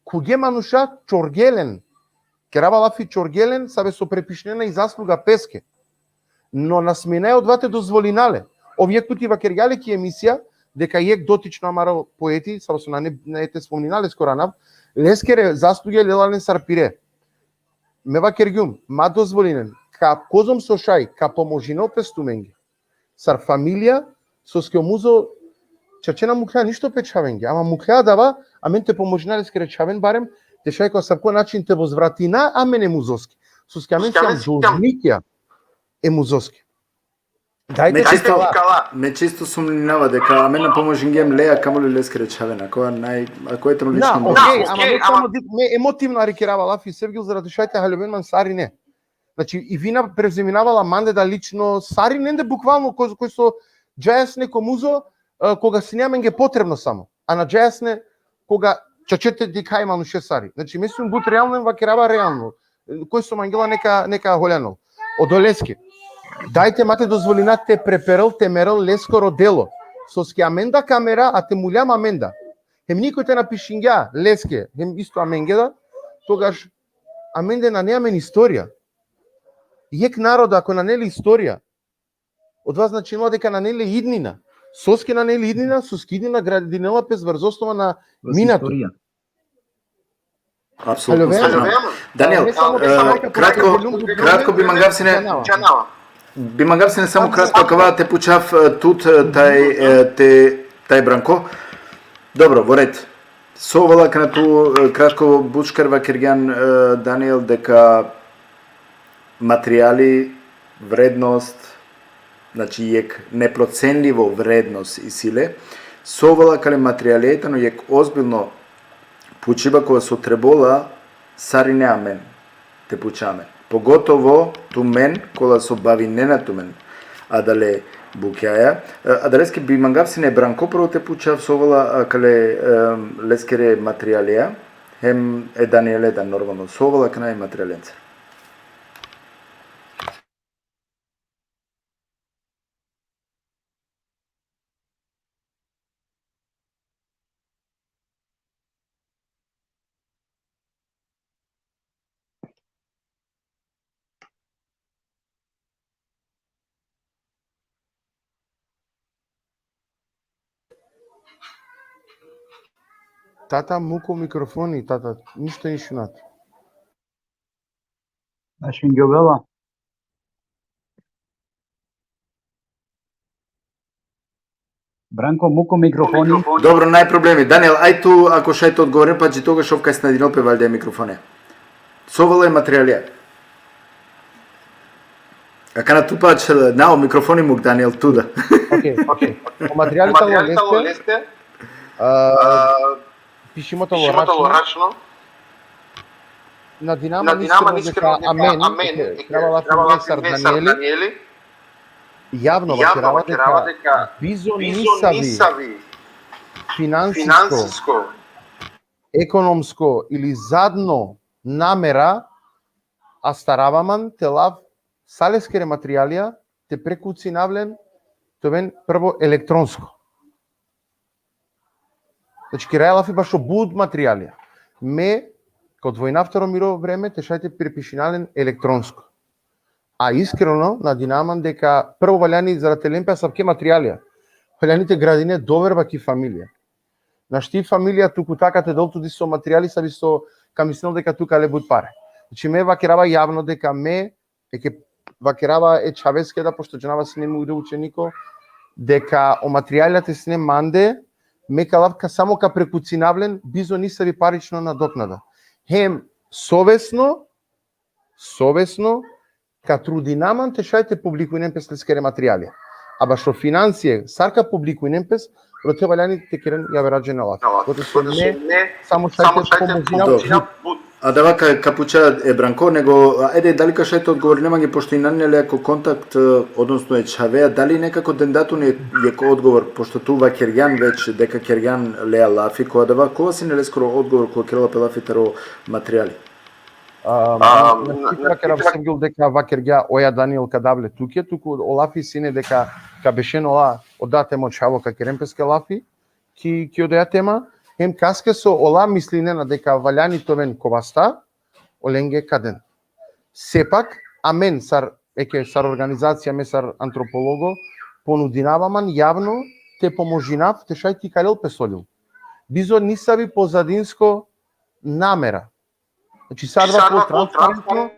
куге мануша чоргелен, керава лафи чоргелен, сабе со препишнена и заслуга песке. Но на сменеа од двате дозволинале. Овие тути вакергјале ки емисија, дека јек дотично амаро поети, сабе со на ете спомнинале скоранав, лескере заслуге лелален сарпире. Мева кергјум, ма дозволинен, ка козом со шај, ка поможино пестуменги. Сар фамилија, со скеомузо, чачена муклеа ништо печавенги, ама муклеа дава, а мен те поможина лескере чавен барем, те шај која савко начин те возвратина, а мен е музоски. Со скеамен сијам должникија е музоски. Ме чисто сумнинава дека а мене поможингем леа камоли лескере чавена, ако е тролично. Да, окей, ама не само емотивно арикерава лафи Севгил заради шајте халюбен ман сари не. Значи и вина преземинавала мандеда лично сари ненде буквално кој со джајасне комузо кога си неамен ге потребно само, а на джајасне кога чачете дека има нуше сари. Значи мислам бут реално вакерава реално. Кој со мангела нека холјано. Одолески. Дајте мате дозволина те преперал, те мерал лескоро дело. Со ски аменда камера, а те мулјам аменда. Хем никој те напишингја леске, хем исто аменгеда, тогаш аменде на неамен историја. Јек народа ако нанели историја, од вас значино дека нанели иднина. Соске нанели иднина, соски иднина градинела пес врз основа на минато. Апсолутно. Даниел, кратко би мангавсине само кратко акава те пучав тут тај Бранко. Добро, во ред. Со оваа кратко бучкар вакергјан Даниел дека материјали, вредност, znači jek neprocenljivo vrednost i sile, sovala kale materialijetano jek ozbiljno pučiba koja su trebola sarine amen, te pučamen. Pogotovo tu men, kola su bavinena tu men, adale bukjaja. Adaleske bi mangavsine branko prvo te pučav sovala kale leskere materialija, hem Daniele da normalno sovala kana i materialenca. Tata muco microfoni, tata, niște înșunat. Așa Gheovela. Branko, muko mikrofoni. Dobro, naj problemi. Daniel, aj tu, ako šaj to odgovorim, pa če toga šov kaj ste nadinil pe valjda mikrofone. Sovala je materialija. A kana tu pač nao mikrofoni muk, Daniel, tuda. Ok. O materialita leste, пишимото лорачно, на Динама искрено дека амен, требала финесар Даниели, јавно вакирава дека бизо нисави финансиско, економско или задно намера, а стараваман те лав салескере материјалија те прекуцинавлен товен прво електронско. Значи, кирајалав и башо буд материјалија. Ме, код војна второ мирово време, те шајте препишинален електронско. А искрено, на Динаман дека прво ваљани за телемпеа савке материјалија. Ваљаните градине доверба ки фамилија. Наш ти фамилија туку така те долту ди со материјали са со камиснел дека тука ле буд паре. Значи, ме вакирава јавно дека ме, еке вакирава Чавеске да пошто дженава се нему иде ученико, дека о материјалите се не манде, мека лавка само ка прекуцинавлен, бизо нисави парично надокнада. Хем совесно, ка трудинаман те шајте публикујнем пес лескере материјали. А башо финансие, сарка публикујнем пес, роте валяни те керен ја вераджен на лаф. Гото се не, само шајте помозинав. A da vaka kapuća je branko, nego ajde, da li ka šajte odgovor nemangi, pošto i nanjeli ako kontakt, odnosno je Čavea, da li nekako dendatun je odgovor, pošto tu va Kerjan već, deka Kerjan lea lafi, koja da va, kova si ne le skoro odgovor koja kerala pe lafi taro materijali? На кера сергил дека вакергја оја Даниел кадабле туке, туку олафи сине дека ка бешен ола одате мо чаво ка керемпеске лафи, ки одеја тема, Хем каске со ола мислине на дека ваљани товен коваста, оленге каден. Сепак, амен сар организација, ме сар антрополого, понудинаваман јавно, те поможинав, те шај ти калел песолил. Бизо нисави позадинско намера. Значи, садва транспарентно,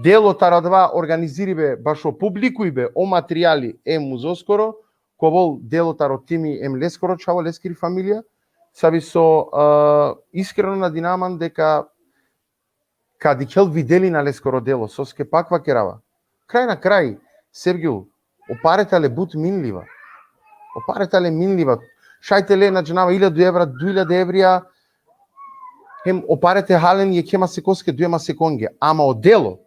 дело тарадва организирибе, башо публикујбе о материјали музоскоро, ковол делота ротими лескоро чаво лескири фамилија, саби со искрено на Динаман дека кади хел видели на лескоро дело, соске паква керава. Крај на крај, Сергиу, опарета ле бут минлива. Опарета ле минлива. Шајте ле на джанава 1000 евра, 2000 еврија, хем опарете хален је кема секоске, дуема секонге. Ама о дело,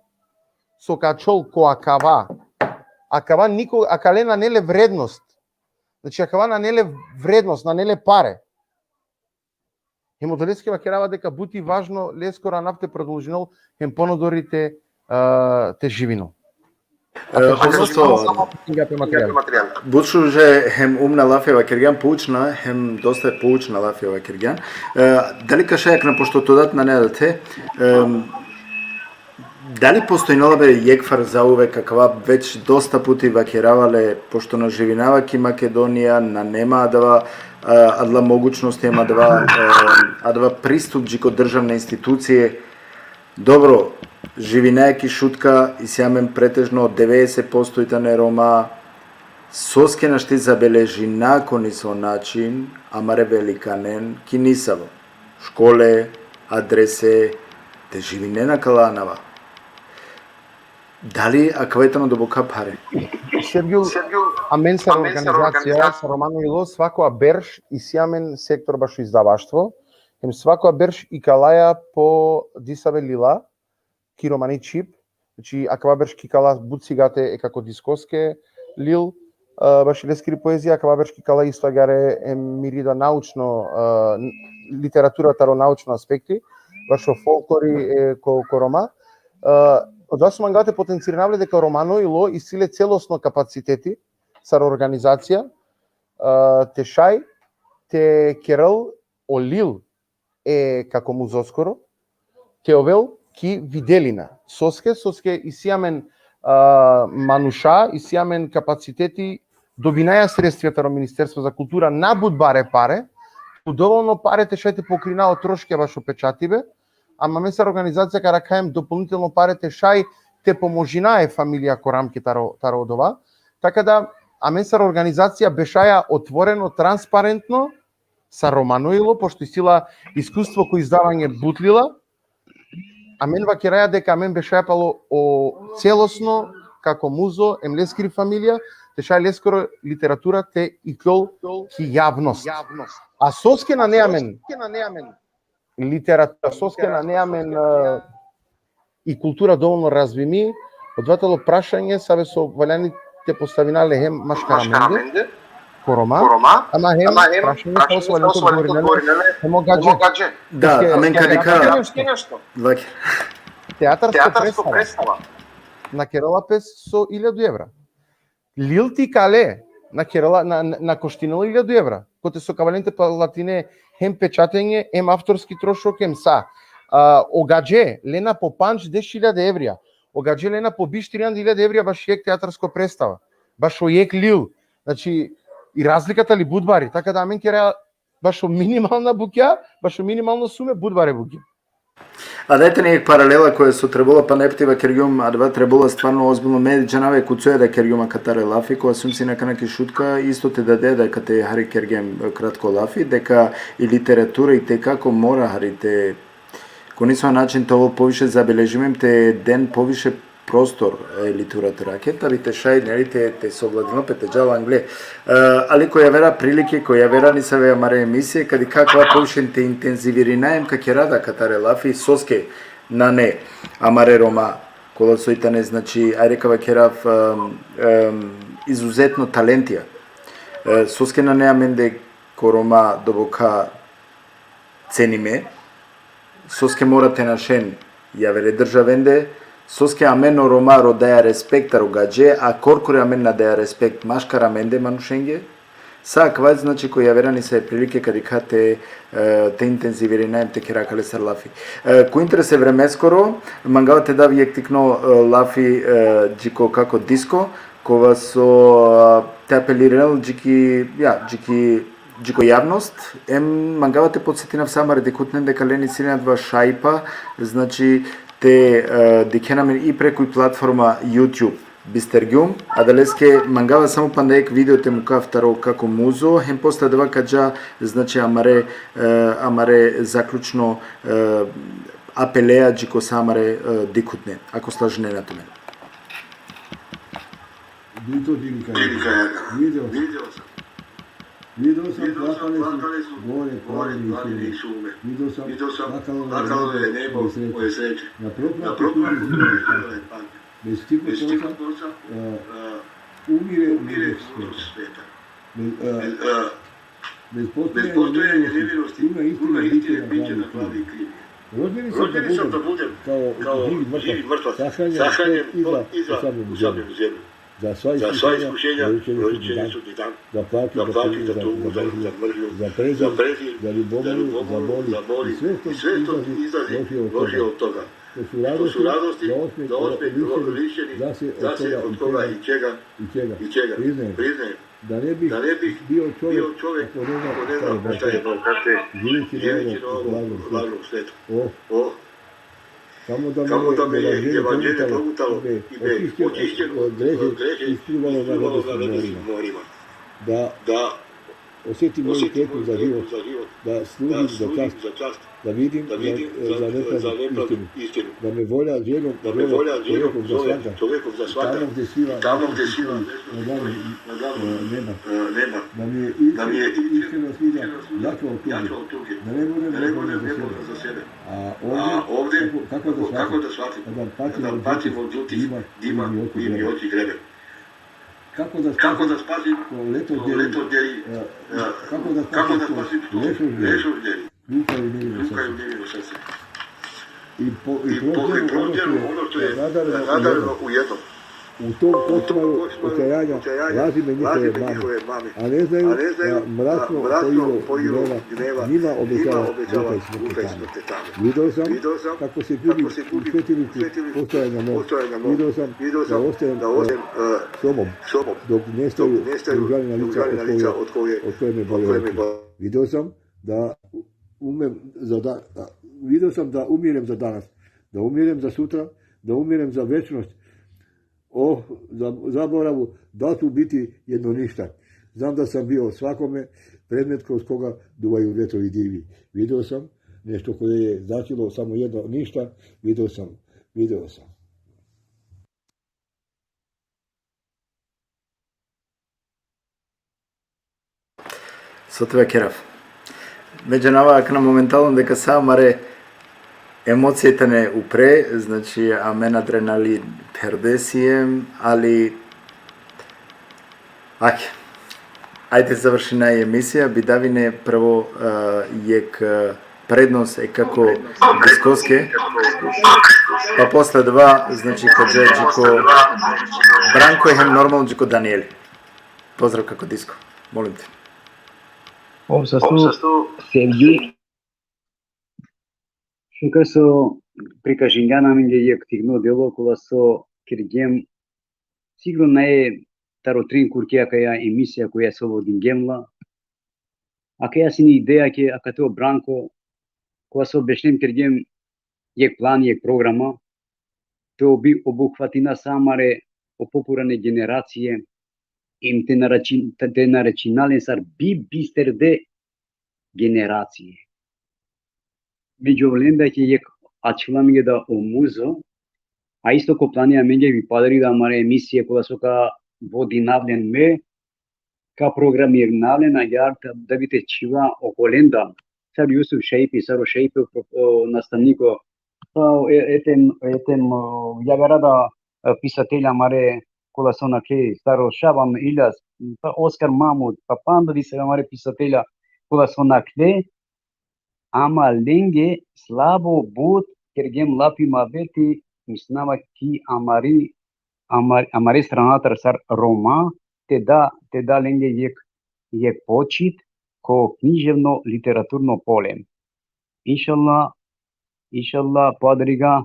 со качол ко акава никога, акале на неле вредност. Значи, акава на неле вредност, на неле паре. Хемотолеске вакерава дека бути важно лескора нафте продолжинол хем понодорите те живино. Бучу же хем умна лафева кирган поучна, хем доста поучна лафева кирган. Дали кашајак на пошто тодат на недате, дали постојнала бе јекфар заувек каква веќе доста пути вакеравале, пошто на живинаваки Македонија, на нема адла могуćност има адва приступ джико државне институције. Добро, живинејаки шутка и сјамен претежно 90% итане Рома, соске на шти забележи накони со начин, амаре великанен, ки нисаво. Школе, адресе, те живине на каланава. Дали аквајтано добока паре? Сергиu, амен сар организација, са Романо Ило, свакоа берш и сиамен сектор башо издаваштво, ем свакоа берш и калаја по дисаве лила, ки романи чип, значи акава берш ки кала буцигате е како дискоске лил, баш лескири поезија, акава берш ки кала истагаре е мирида научно, литературата ро научно аспекти, башо фолклори е ко рома. Од вас мангате потенцирнале дека Романо Ило исиле целосно капацитети сар организација, те шај, те керал олил е како музоскоро, те овел ки виделина. Соске и сиамен мануша, и сиамен капацитети добинаја средствата ро Министерство за култура на будбаре паре, доволно паре те шајте покринаа трошки башо печативе, ама месар организација кара каем дополнително парите шај те поможинае фамилија Корамки таро одова, така да месар организација бешаја отворено, транспарентно са Романо Ило, пошто сила искуство кој издавање бутлила, амен вакераја дека амен бешаја пало о целосно како музо, емлескири фамилија, те шај лескоро литература те и кол ки јавност. А соске на неамен литература, соске на неамен и култура доволно развими, одватало прашање саве со валјаните поставинале хем машкараменде, корома, ама хем прашање со валјаните одговориле хем огадже. Да, амен кадика театарско представа на Керала пес со 1000 евра. Лил ти кале на Керала на коштинало 1000 евра. Коте со каваленте палатине хем печатење, хем авторски трошок, хем са. Огадже лена по панч 10.000 еврија. Огадже лена по биш 3000 еврија баш јек театарско представа. Баш јек лил. Значи и разликата ли будбари, така да амен кера баш минимална буќа, баш минимална суме будбаре буќа. А дајте ни паралела која со требола па нептива кергјум, а два требола стварно озбилно медиџанаве куцуе да кергјума катаре лафи, која сум си наканаки шутка, исто те даде дека те хари кергем кратко лафи, дека и литература и те како мора харите конисоа начин тоа повише забележимем те ден повише простор литература. Кетали те шај, нели те совладино пете джала англе. Али која вера прилики, која вера ни се веа маре емисија, кади каква повише те интензивираем како рада катаре лафи соске на не. Амаре Рома, кола сојтане, значи, ај рекава керав изузетно талентија. Соске на не аменде корома добока цениме. Соске морате нашен јавере државенде, соске амено Рома родаја респект рогадже, а коркуре амен надаја респект машкар аменде манушенге. Са квај значи кој јавера ни се прилике кадика те интензивираем те керакале сар лафи. Кој интерес е времескоро, мангавате да вијек тикно лафи джико како диско, кога со те апелирал джико јавност, мангавате подсетинав самаре декутнен дека лени силинат ва шајпа, значи те дикенамен и преку платформа YouTube бистергјум, а далеске мангава само пандаек видеоте му кафтаро како музо, хем после два каджа, значи амаре заклучно апелеа джико самаре дикутне, ако слажне на томе. Видео sam plakale su gore plavili šume. Видео sam plakalo je nebo moje sreće. Na propratku tuđe panke. Bez tih kosa umire budućnost sveta. Bez postojanja nevinosti ima istina biće na pravi krivi. Rođeni sam da budem kao živi mrtvac, sahranjen iza usamljenu zemlju. Za sva iskušenja rođeni su ti dan, za plaki, za tugu, za mržnju, za prezir, za ljubomoru, za boli i sve to izlazi Božje od toga. To su radosti, za osmeh lišeni, za se od koga i čega, priznajem. Da ne bih bio čovjek ako ne znam šta je Balkate, živeći na ovom lažnom svetu. Samo da me je evanđelje progutalo i me očišćeno od grehe i isplivalo na nebeskim morima. Da osjetim moju teku za život, da služim za čast, da vidim za nepravdu istinu, da me volja željom čovjekom za svaka, tamo gdje sviva na nema, da mi je iskreno sviđa jača od tuge, da ne budem nevoljno za sebe. A ovdje, kako da shvatim, kada pacim od žutih dima mi oči grebe. Kako da spasim letodjeli, kako da spasim lešovdjeli, lukaju nevino srce. I prođeru ono što je nadareno u jednom. U tom košmaru očajanja laži me njihove mame, a ne znaju da mračno pojilo gneva njima obećava duha i smrte tame. Vidio sam kako se ljudi u svetilici postojanja mog. Vidio sam da ostajem sobom dok nestaju užaljena lica od koje me bole. Vidio sam da umirem za danas, da umirem za sutra, da umirem za večnost. Za zaboravu da ću biti jedno ništa. Znam da sam bio svakome predmet kroz koga duvaju vjetrovi divi. Vidio sam nešto koje je značilo samo jedno ništa. Vidio sam. Sotve Keraf. Među nava k na momentalno дека са маре емоциите не упре, значи амен адреналин пердесием, али ајде завршена емисија, бидавине прво јек преднос е како дискоске, па после два, значи каде джико Бранко е нормално джико Даниели. Поздрав како диско, молим те. Sevgi și că să pricășingeana minge e tigno de locul să kirgem sigur nu e tarotrin curchea că ea emisia cu ea solo din gemla a că ea sin ideea că a cateo branco cu să beșnem kirgem e plan e programa te obi obuhvatina samare o popurane generație im te naracinale sar bister de generație. Međuvremeno je acela mi da o muzo, a isto ko plania menge vi padri da mare emisije koja su ka vodinavljen me, ka programirnavljen, a iar da bite civa o Holenda. Sad Iusuf Šeipi, Saro Šeipi, nastavniko, etem javera da pisatelja mare koja su na kje, Staro Šaban Ilyas, pa Oskar Mamut, pa pando di se mare pisatelja koja su na kje, ama lenge slabo but kergem lapima veti misnava ki amari stranatar sar Roma te da lenge jek počit ko književno literaturno pole. Inshallah padriga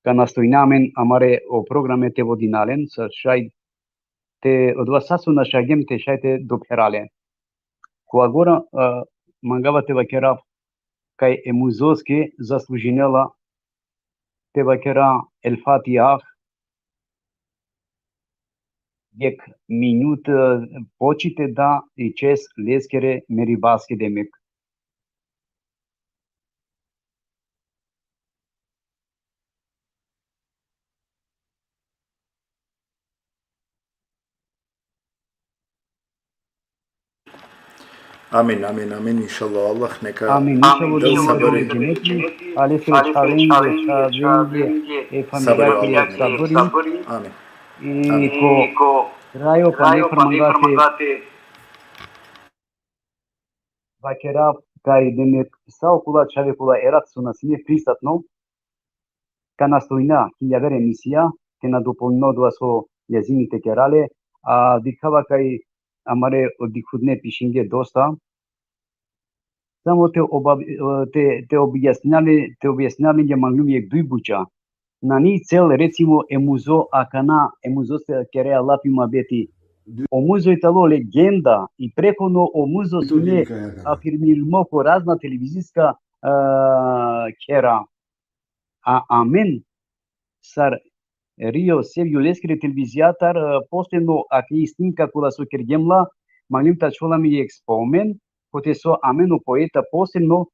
ka nastojnamen amare o programe te vodinalen sa šaj te od vas sasu na šagem te šaj te dopherale. Ko agora Mangava te vakera kai emuzovski zaslužinela te vakera el Fatiha jek minut počite da i čes leskere meribaske demek. Amin, inshallah Allah neka Amin, inshallah sabari. Ali se chavenge e familia ke sabori. Amin. I ko rayo pandai vakera kai demek sau kula chave kula erat suna sine pristatno kana stoina ki javere emisia ke na doполнено do aso jezimite kerale a dikhava kai amare dikhudne pishinge dosta samo te objasnjali je manglum je dujbuča na ni cel recimo emuzo se kerea lapima beti omuzo italo legenda i prekono omuzo sune afirmirmo ko razna televizijska kera a amen sar Rio Sevju leskere televizijatar postojno aki snimka kula su kergemla Maglim tačola mi je spomen, pote so ameno poeta posebno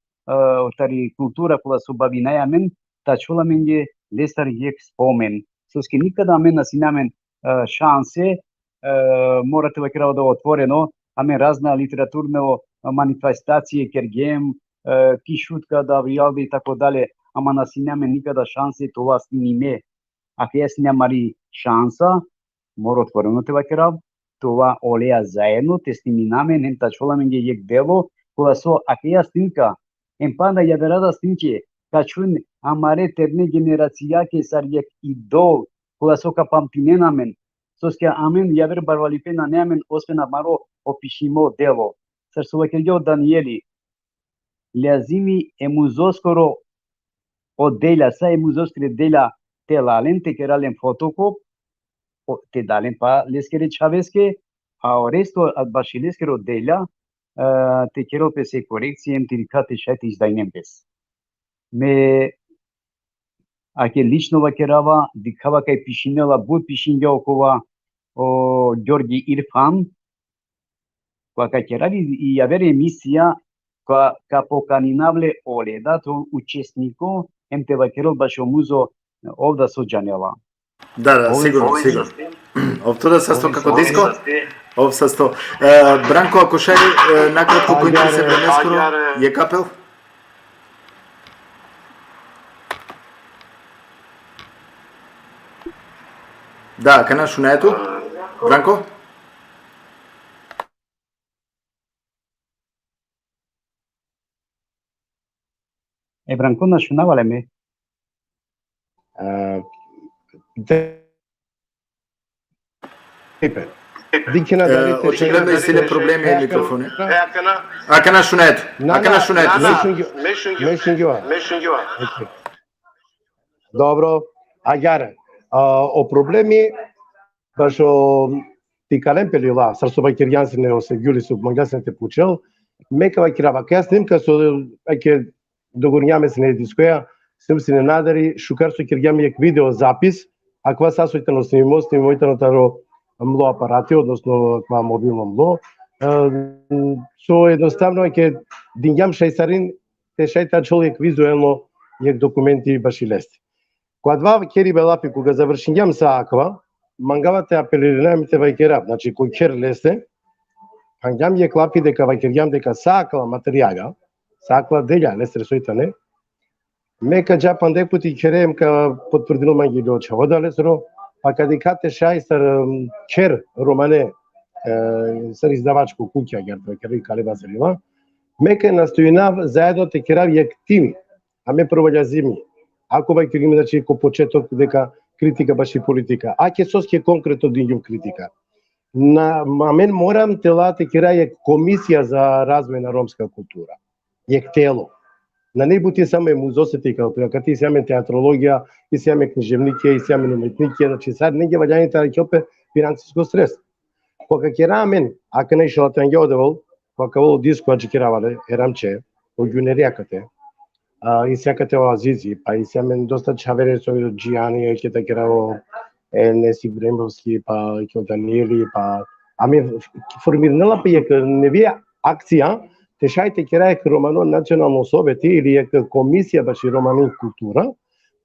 tari kultura koja su bavina amen, tačola mi je lesar je spomen. Soski nikada amen nasinamen šanse, morate vakravo da otvoreno, amen razna literaturne manifestacije, kergem, kišutka da vrijalde i tako dalje, ama nasinamen nikada šanse to vas nime. Ако јас нямали шанса, мора отворено те вакерав, това олеа заедно, те сниминаме, нем тачоламе ги јек дело, кога со, ако јас снимка, емпанда ја верада снимке, качун амаре терне генерација ке сар јек идол, кога со ка памтиненамен, соске амен ја вер барвалипена неамен, освен амаро опишимо дело. Сар со вакерјо Даниели, лязими емузоскоро оделя, са емузоскоре деля, te lalen, te keralen fotocop, te dalen pa leskere chaveske, a resto ad bashileskero dela, te kero pe se corecție, te ricate šajte izdainem pes. Me ache lično vakerava, dikava kaj pišinela, bud pišinja okova o Georgi Irfan, koja kaj keravi i avere emisija, ka pokaninavle oleda, to učesniko, te vakerol baš omuzo ovda su Džanjela. Da, sigurno. Ovdje sa sto kako disko? Ovdje sa sto. Branko, ako šaj nakratko koji ti se premeskoro je kapel? Da, kana šunetu? Branko? Branko našunavale me. Očigledno isile problemi u mikrofonu. Akana šunetu. Dobro, agare. O problemi baš o ti kalempeli la, sar kirjansine o se gjuli su mangasinte pučel, mekava kirava. Kja snimka su ake dogornjame se ne diskoja, Сим се ненадари, шукар со киргјам јек видео запис, а ква сасојтено снимојтено таро мло апарати, односно ква мобилно мло, со едноставно ќе дингјам шајсарин, те шајта човек визуелно јек документи баш и лести. Кога два кери белапи, кога завршињам са аква, мангавате апелиринамите вајкера, значи кој кер лесте, ханѓам јек лапи дека вајкерјам дека са аква материјага, са аква делја, лесте сојтане, Мека джапан deputy kerem ka potvrdilo mangi do chavodale sro pa kadikate shai sar ker romane sar izdavačku kuća gerto keri kaleba sriva meka настојнав заедно те керав јек тим а ме провалјазими ако бај кирим значи ко почеток дека критика баш и политика а ке соске конкретно дињу критика на мен морам тела те кера јек комисија за развој на ромска култура јек тело На не бути само музосите како дека ти сеаме театрологија, и сеаме книжевнике, и сеаме уметнике, значи сад не ги ваѓаните да ќе опе финансиско средство. Кога ќе рамен, ако не шо тангјодевол, кога во диско ќе равале, ерамче, во јунеријакате, и секате о Азизи, па и сеаме доста чавере со Џијани, ќе та кераво Неси Бремовски, па ќе Даниели, па ами формирнала па јека невија акција те шајте керајек Романо национално совети или јека комисија баш и Романо култура,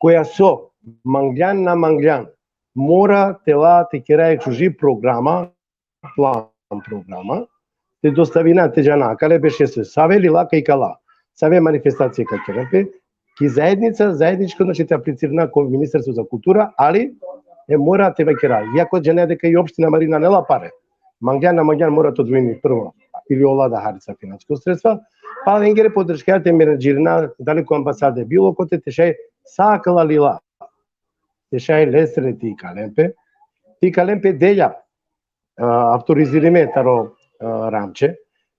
која со манглјан на манглјан мора тела те керајек чужи програма, план програма, те достави на теџана, кале беше се савели лака и кала. Саве манифестација ка керапе, ки заедничко значи те аплицирана кон Министерство за култура, али мора те векера. Јако джене дека и општина Марина нела паре. Манглјан на манглјан мора то двојни прво. Или ола да харица финансиско средства, па венгере поддршката менеджирна, далеко амбасаде било коте тешај сакала лила. Тешај лесре ти калемпе делја авторизириме таро рамче,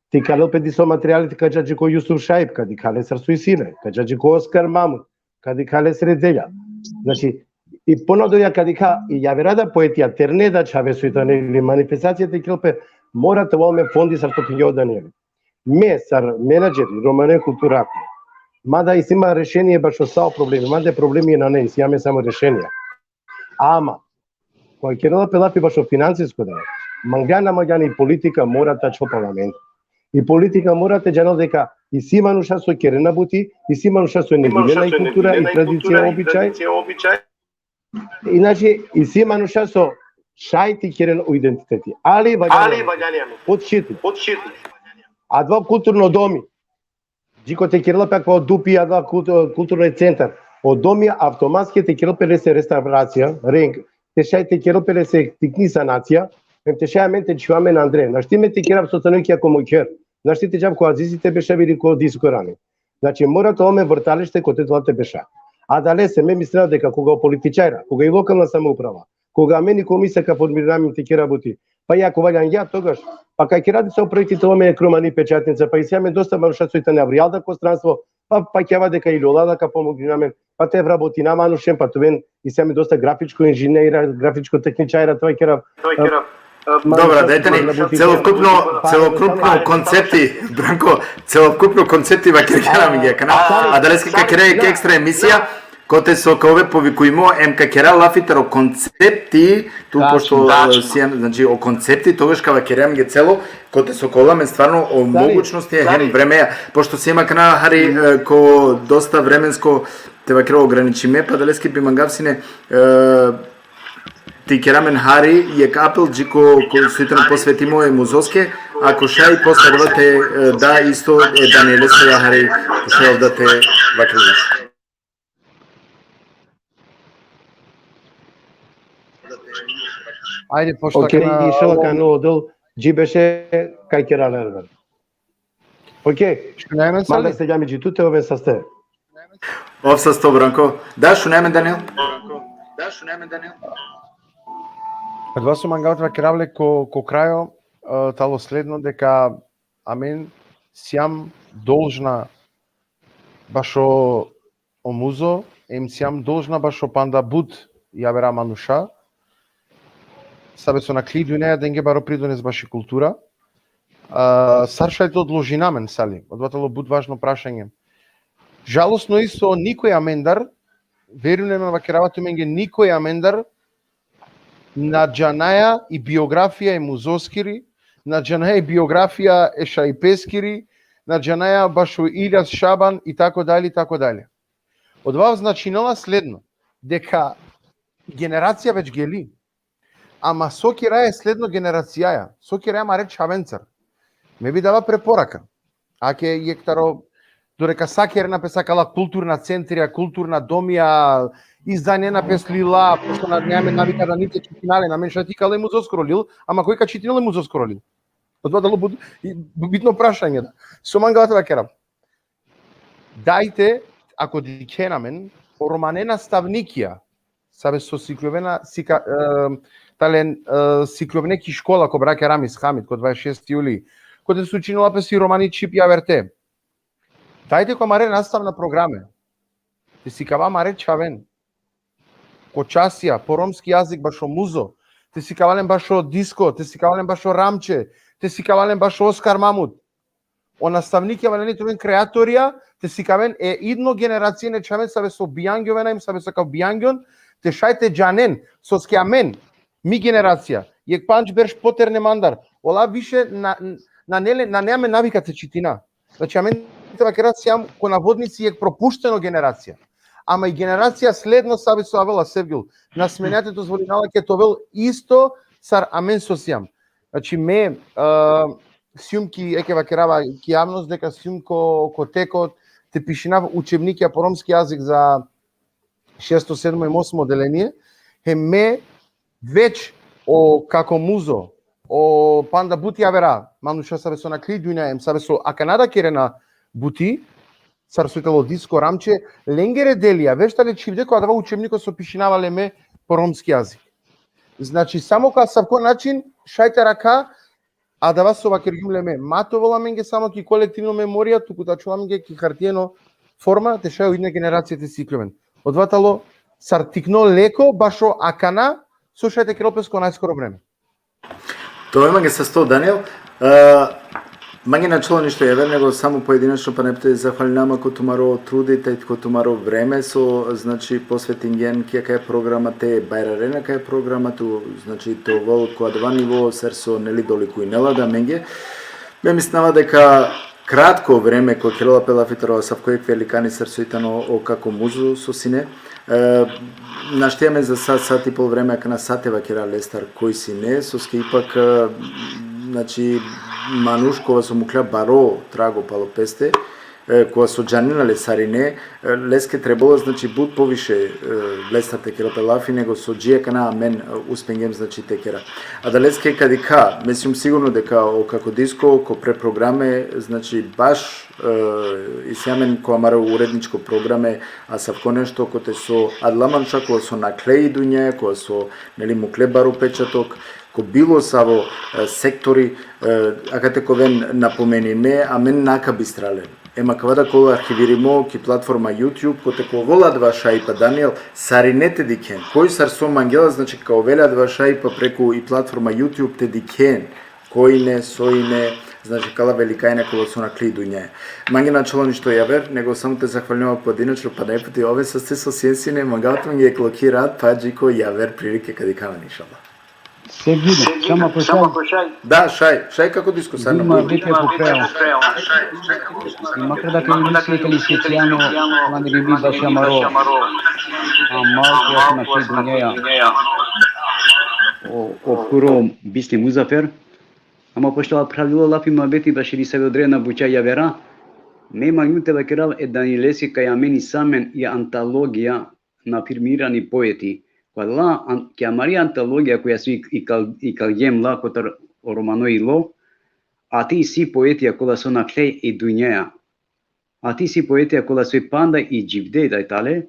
ти калемпе дисо материјалите каджаджи ко Јусуф Шајб, кади кале Сарсуисине, каджаджи ко Оскар Мамут, кади кале сределја. Значи, и понадоја кади ка, и ја верада поетија тернеда чавесуитане или манифестацијата келпе, мора да волме фонди сар топињо Даниели. Ме сар менеджери Романе култура. Мада и сима решение баш со проблеми, мада проблеми на неј, сијаме само решенија. Ама кога ќе рела пелапи баш финансиско да, Mangana и политика мората чо парламент. И политика морате джано дека и си мануша со керена бути, и си мануша со негилена и култура и традиција обичај. Иначе и си мануша со шајти керен у идентитети. Али ваѓање. Подшити. А два културно доми. Джико те керла пак во дупи, а два културни центар. Од доми автоматски те керла се реставрација, ренк. Те шајте керла се тикни санација. Те шајаменте чуаме на Андре. Наштиме те керав со станојќа комо кер. Наштите джав која зизите беше види кој дискорани. Значи мора тоа ме врталиште кој тоа те беше. А дале се ме мислеа дека кога политичајра, кога и локална самоуправа, кога мене комисија ка формираме тие работи, па ја кога ја тогаш, па кај ќе ради со проекти тоа ме крумани печатница, па и сега ме доста маршацоите на реално пространство, па ќе дека и лолада ка помогни на мен, па те работи на манушен, па тоа и сега ме доста графичко инженера, графичко техничајра, тоа ќе Добра, дајте ни целокупно концепти, Бранко, целокупно концепти во Киркера ми ги канал, а дали ска кера е екстра емисија, коте со кове повикуимо МК Кера лафитер о концепти, ту пошто си значи о концепти, тогаш кога Кера ми ги цело, коте со коламе стварно о могучности хем време, пошто си има канал Хари ко доста временско те вакера ограничиме, па дали ски би мангавсине Ти керамен Хари je kapel džiko koji su jutro posvetimo je muzovske, ako šaj posledovate da isto Daniele Soja Hari pošao da te vakrizaš. Ајде, пошто Океј, ишала кај но одел, джи беше кај кера лервер. Океј, мада се ѓами джи туте ове састе. Ов sa sto, Branko. Da, šunemen Daniel? Пред вас сум мангаут во Керавле ко крајо тало следно дека амен сјам должна башо омузо, ем сјам должна башо панда буд јавера мануша. Сабе со накли дунеја денге баро придонес баши култура. Саршајте одложи намен сали. Одватало буд важно прашање. Жалосно исто никој амендар, веруваме во Керавато менге никој амендар на џанаја и биографија е музоскири, на џанаја и биографија е шајпескири, на џанаја башо Илјас Шабан и така дали, така дали. Од ова значинала следно, дека генерација веќе гели, ама Сокира е следно генерацијаја, Сокира ема реч Чавенцар. Ме би дава препорака, аке јектаро, дорека Сакер напесакала културна центрија, културна домија, издание на песлила, пошто неаме навика да ните читинале, на мен ша тикале му заскролил, ама кој ка читинале му заскролил? Тоа дало битно прашање да. Со мангалата да керам. Дајте, ако дикенамен, романена ставникија, сабе со сикловена тален сикловнеки школа ко браке Рамис Хамид ко 26 јули, кој се учинила песи романи чип јаверте. Дајте ко маре наставна програме. Те си кава маре чавен. Кочасија, по ромски јазик башо музо, те си кавален башо диско, те си кавален башо рамче, те си кавален башо Оскар Мамут. О наставникија валените овен креаторија, те си кавен е идно генерација не чавен сабе со бијангјовена им сабе со кав бијангјон, те шајте џанен, со скјамен, ми генерација, јек панч берш потерне мандар, ола више на неаме навикате читина. Значи, амен това керација ко наводници јек пропуштено генерација. Ама и генерација следно сабе со Авела Севгил. На сменете дозволинала ке товел исто сар амен сосјам. Значи ме сјумки еке вакерава ки јавност дека сјум ко текот те пишинав учебникија по ромски јазик за 6, 7 и 8 оделение, ме веќе о како музо, о панда бути авера, мануша сабе со накли дуњаем, сабе со аканада керена бути, сарсуитело диско рамче, ленгере делија, вештале чивде која дава учебникот со пишинавале ме по ромски јазик. Значи, само кога савко начин, шајте рака, а да вас ова кергјумлеме, матовола менге само ки колективно меморија, туку да чувам ге ки хартиено форма, те шајо една генерација те сиклюмен. Одватало, сартикно леко, башо акана, слушајте Керопеско најскоро време. Тоа има ге се 100, Даниел. Mangi načelo ništa je nego samo pojedinačno pa ne te zahvaljujem ako tumaro trudite i ko tumaro vreme so znači posvetingen kjeka je programa te bajrarena kaj je programa tu znači to volko dva nivo serso neli doliku i nelada menge. Me mislava дека кратко време кој Кирила Пелафитерова са кој великани срцуитано о како музу со сине. Наштијаме за сат и пол време ака на сатева кера Лестар кој си не со ски ипак значи манушкова со мукля баро траго палопесте која со Джанина Лесарине леске требало значи буд повише Лестар текера Пелафи него со джиека на мен успенгем значи текера. А да леске кадика, мислам сигурно дека како диско ко препрограме значи баш и сјамен која мара уредничко програме, а савко нешто коте со адламанша која со наклеи дуње, која со нели мукле бару печаток, ко било саво сектори, ака тековен напомениме, а мен нака бистрален. Ема кавада кола архивиримо ки платформа YouTube, коте ко волат ваша и па Даниел, саринете дикен. Кој сар со мангела, значи као велят ваша и па преку и платформа YouTube те дикен. Кој не, сој не, значи кала великајна кола со накли дуње. Манги начало ништо јавер, него само те захвалувам поединечно, па не пати ове са сте со сенсине, мангалото ми ги клокираат, па джико јавер прилике кадикава нишала. Sevgili, samo pošalj. Да, шај како диско сарна. Има веќе поправил. И макар да ќе мислите ли специјално, ма не би ми баш амаро. А малко јас на ши дуњеја. О куро бисти музафер. Ама пошто правило лапи мабети баш ли се одрена буча јавера. Нема њуте да керав е Данилеси кај амени самен и антологија на фирмирани поети. Quadla chiamarea antologia cu iasu i calgem la cotar romanoi lo, ati si poetia cola sona clay e dunia. Ati si poetia cola sui panda i givdei da tale,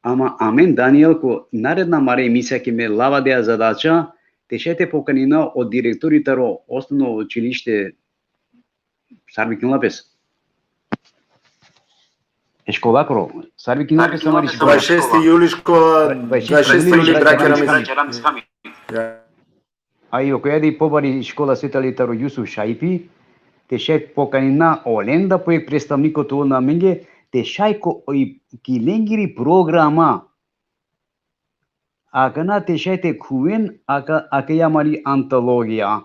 ama amen Daniel cu naredna mare emisia ki me lava de zadacea, te šete pokanina od direktori taro osnovno učilište Sarvikin Lapes. Школакро, Сарвикин Лапес амари 26 јули школа, 26 јули браќа сками. Ајо, која ди побари школа Светали Таро Јусуф Шајпи, те шај поканина Оленда поек представникото на менге, те шај ко и киленгири програма. Акана те шај те куен, ака јамари антологија.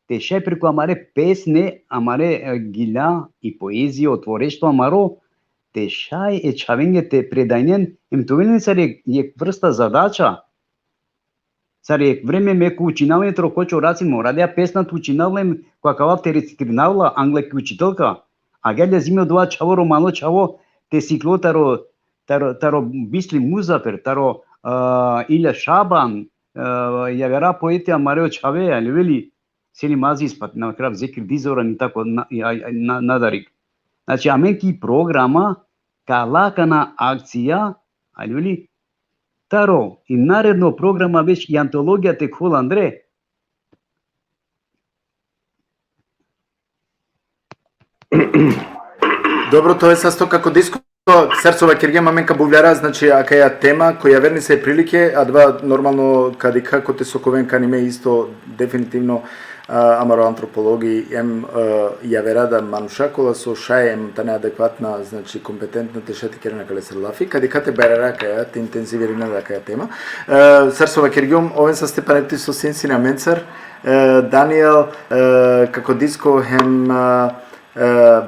Те шај преку амаре песне, амаре гила и поезија, отворештво амаро, те шај е чавенге те предајнен, им товелен саре јек врста задача. Саре јек време меку учинавање трокочо рацимо, радеа песнат учинавлем, која кавав те рецикринавла англеки учителка, а геле зиме доа чаво романо чаво, те сикло таро бисли музафер, таро Иля Шабан, јавера поетија Марео Чаве, али вели, сели мази испат, на крав зекир дизоран и тако надарик. Значи, аменки програма, калакана акција, али вели, таро, и наредно програма веќе и антологија те хол Андре. Добро, тоа е састо како диско. Серцова кирге маменка бувљара, значи ака ја тема која верни се прилике, а два нормално кади како те соковен каниме исто дефинитивно амаро антропологи ем јавера да манушакола со шаем та неадекватна, значи компетентна те шати керна кале серлафи, кади кате берара каја те интензивирина да каја тема. Серцова киргиум овен са степанети со сенсина менцар, Даниел како диско хем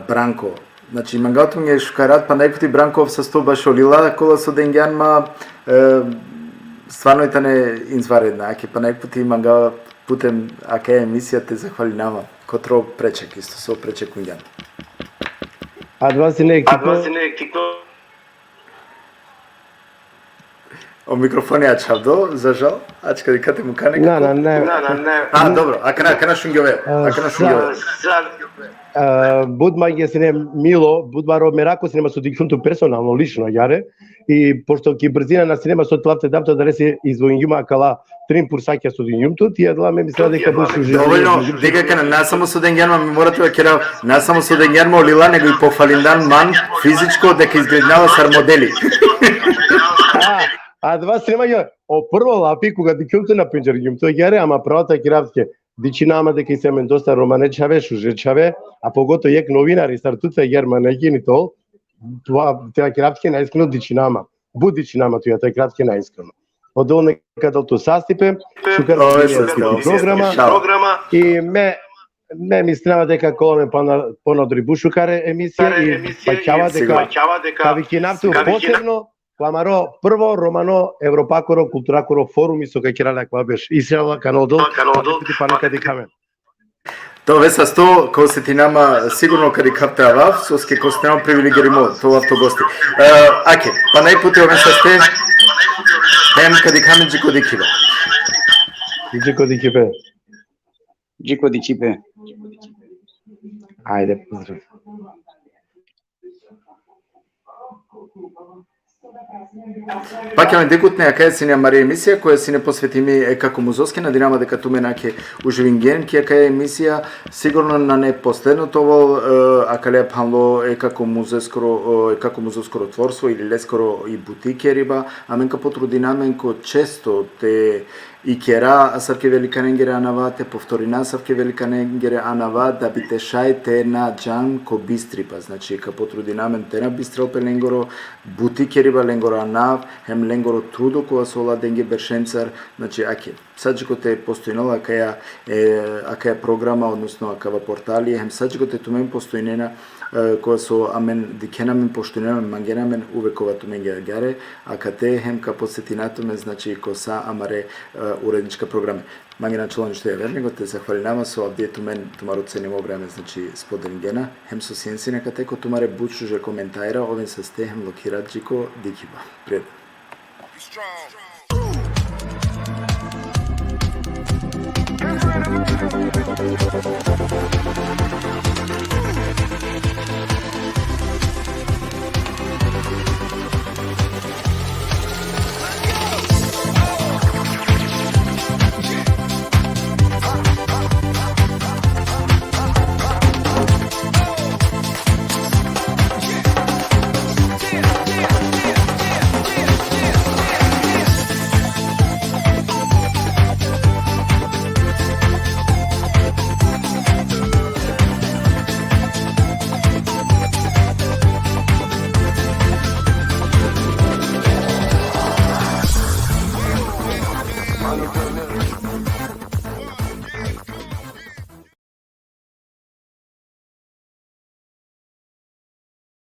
Бранко. Значи, мангалото ми е шукарат, па некоти Бранков са сто баш олила, кола со денгјанма, стварно е тане инзваредна, аке па некоти мангал путем аке емисија те захвалинава, котро пречек, исто со пречек уњан. Адваси не екипо. О микрофони ачавдо, за жал, ачка дикате му кане како? Не. А, добро, акана шунгјове, Будма ќе се не мило, будбаро мерако се нема со дикшунто персонално, лично јаре, и пошто ќе брзина на синема со тлапте дапта да се извојњума кала трим пурсаќа со динјумто, тие дела ме мисла дека буши живе. Доволно, дека кана не само со денгјанма ми морате да керав, не само со денгјанма олила, него и пофалиндан ман физичко дека изгледнава сар модели. А два снима ја, о прво лапи кога дикјумто на пенџер ѓумто јаре, ама правата киравске. дичинама дека се мен доста романечаве, шужечаве, а погото ек новинари стартуца германеги тол, тоа кратке наискрено дичинама. Дичинама тоа кратке наискрено. Одол нека то састипе, шукар програма и ме ми страва дека коламе понадри бушукаре емисија и паќава дека кавикинавту посебно Кламаро, прво Романо Европакоро културакоро форуми со каќералак бабеш Исраела канодол панека дикаме. Тоа веса сто костетинама сигурно кади каптавав со ски костенам привилегиримо тоа автогости. Аке, па најпути овеса сте хем кади каме джико дикива. Джико дикипе. Джико дичипе. Ајде, поздрав. Пак ја декутне кај си не Марија емисија која си не посветими како музоски на динама дека туме наке уживинген ки кај емисија сигурно на не последното во акале панло како музескоро творство или лескоро и бутике риба, а менка потрудинамен ко често те и кера сарке великаненгере анава те повторина сарке великаненгере анава да бите шајте на джан ко бистрипа, значи ка потрудинамен те на бистрел пеленгоро бутике риба ленгоро анав хем ленгоро трудо кога сола денге бершенцар, значи аке саджико те постојнала акаја програма, односно акава портали, хем саджико те тумен постојнена која со амен дикенамен поштојнемен мангенамен увекова тумен гаре, а кате хем ка подсетинатуме, значи коса амаре уредничка програма. Мангена челон што ја вернего те захвалинама со авдие тумен тумаро ценимо време, значи споделингена, хем со сиенси нека теко тумаре бучуже коментајра, овен се сте хем локират джико дикива. Пред.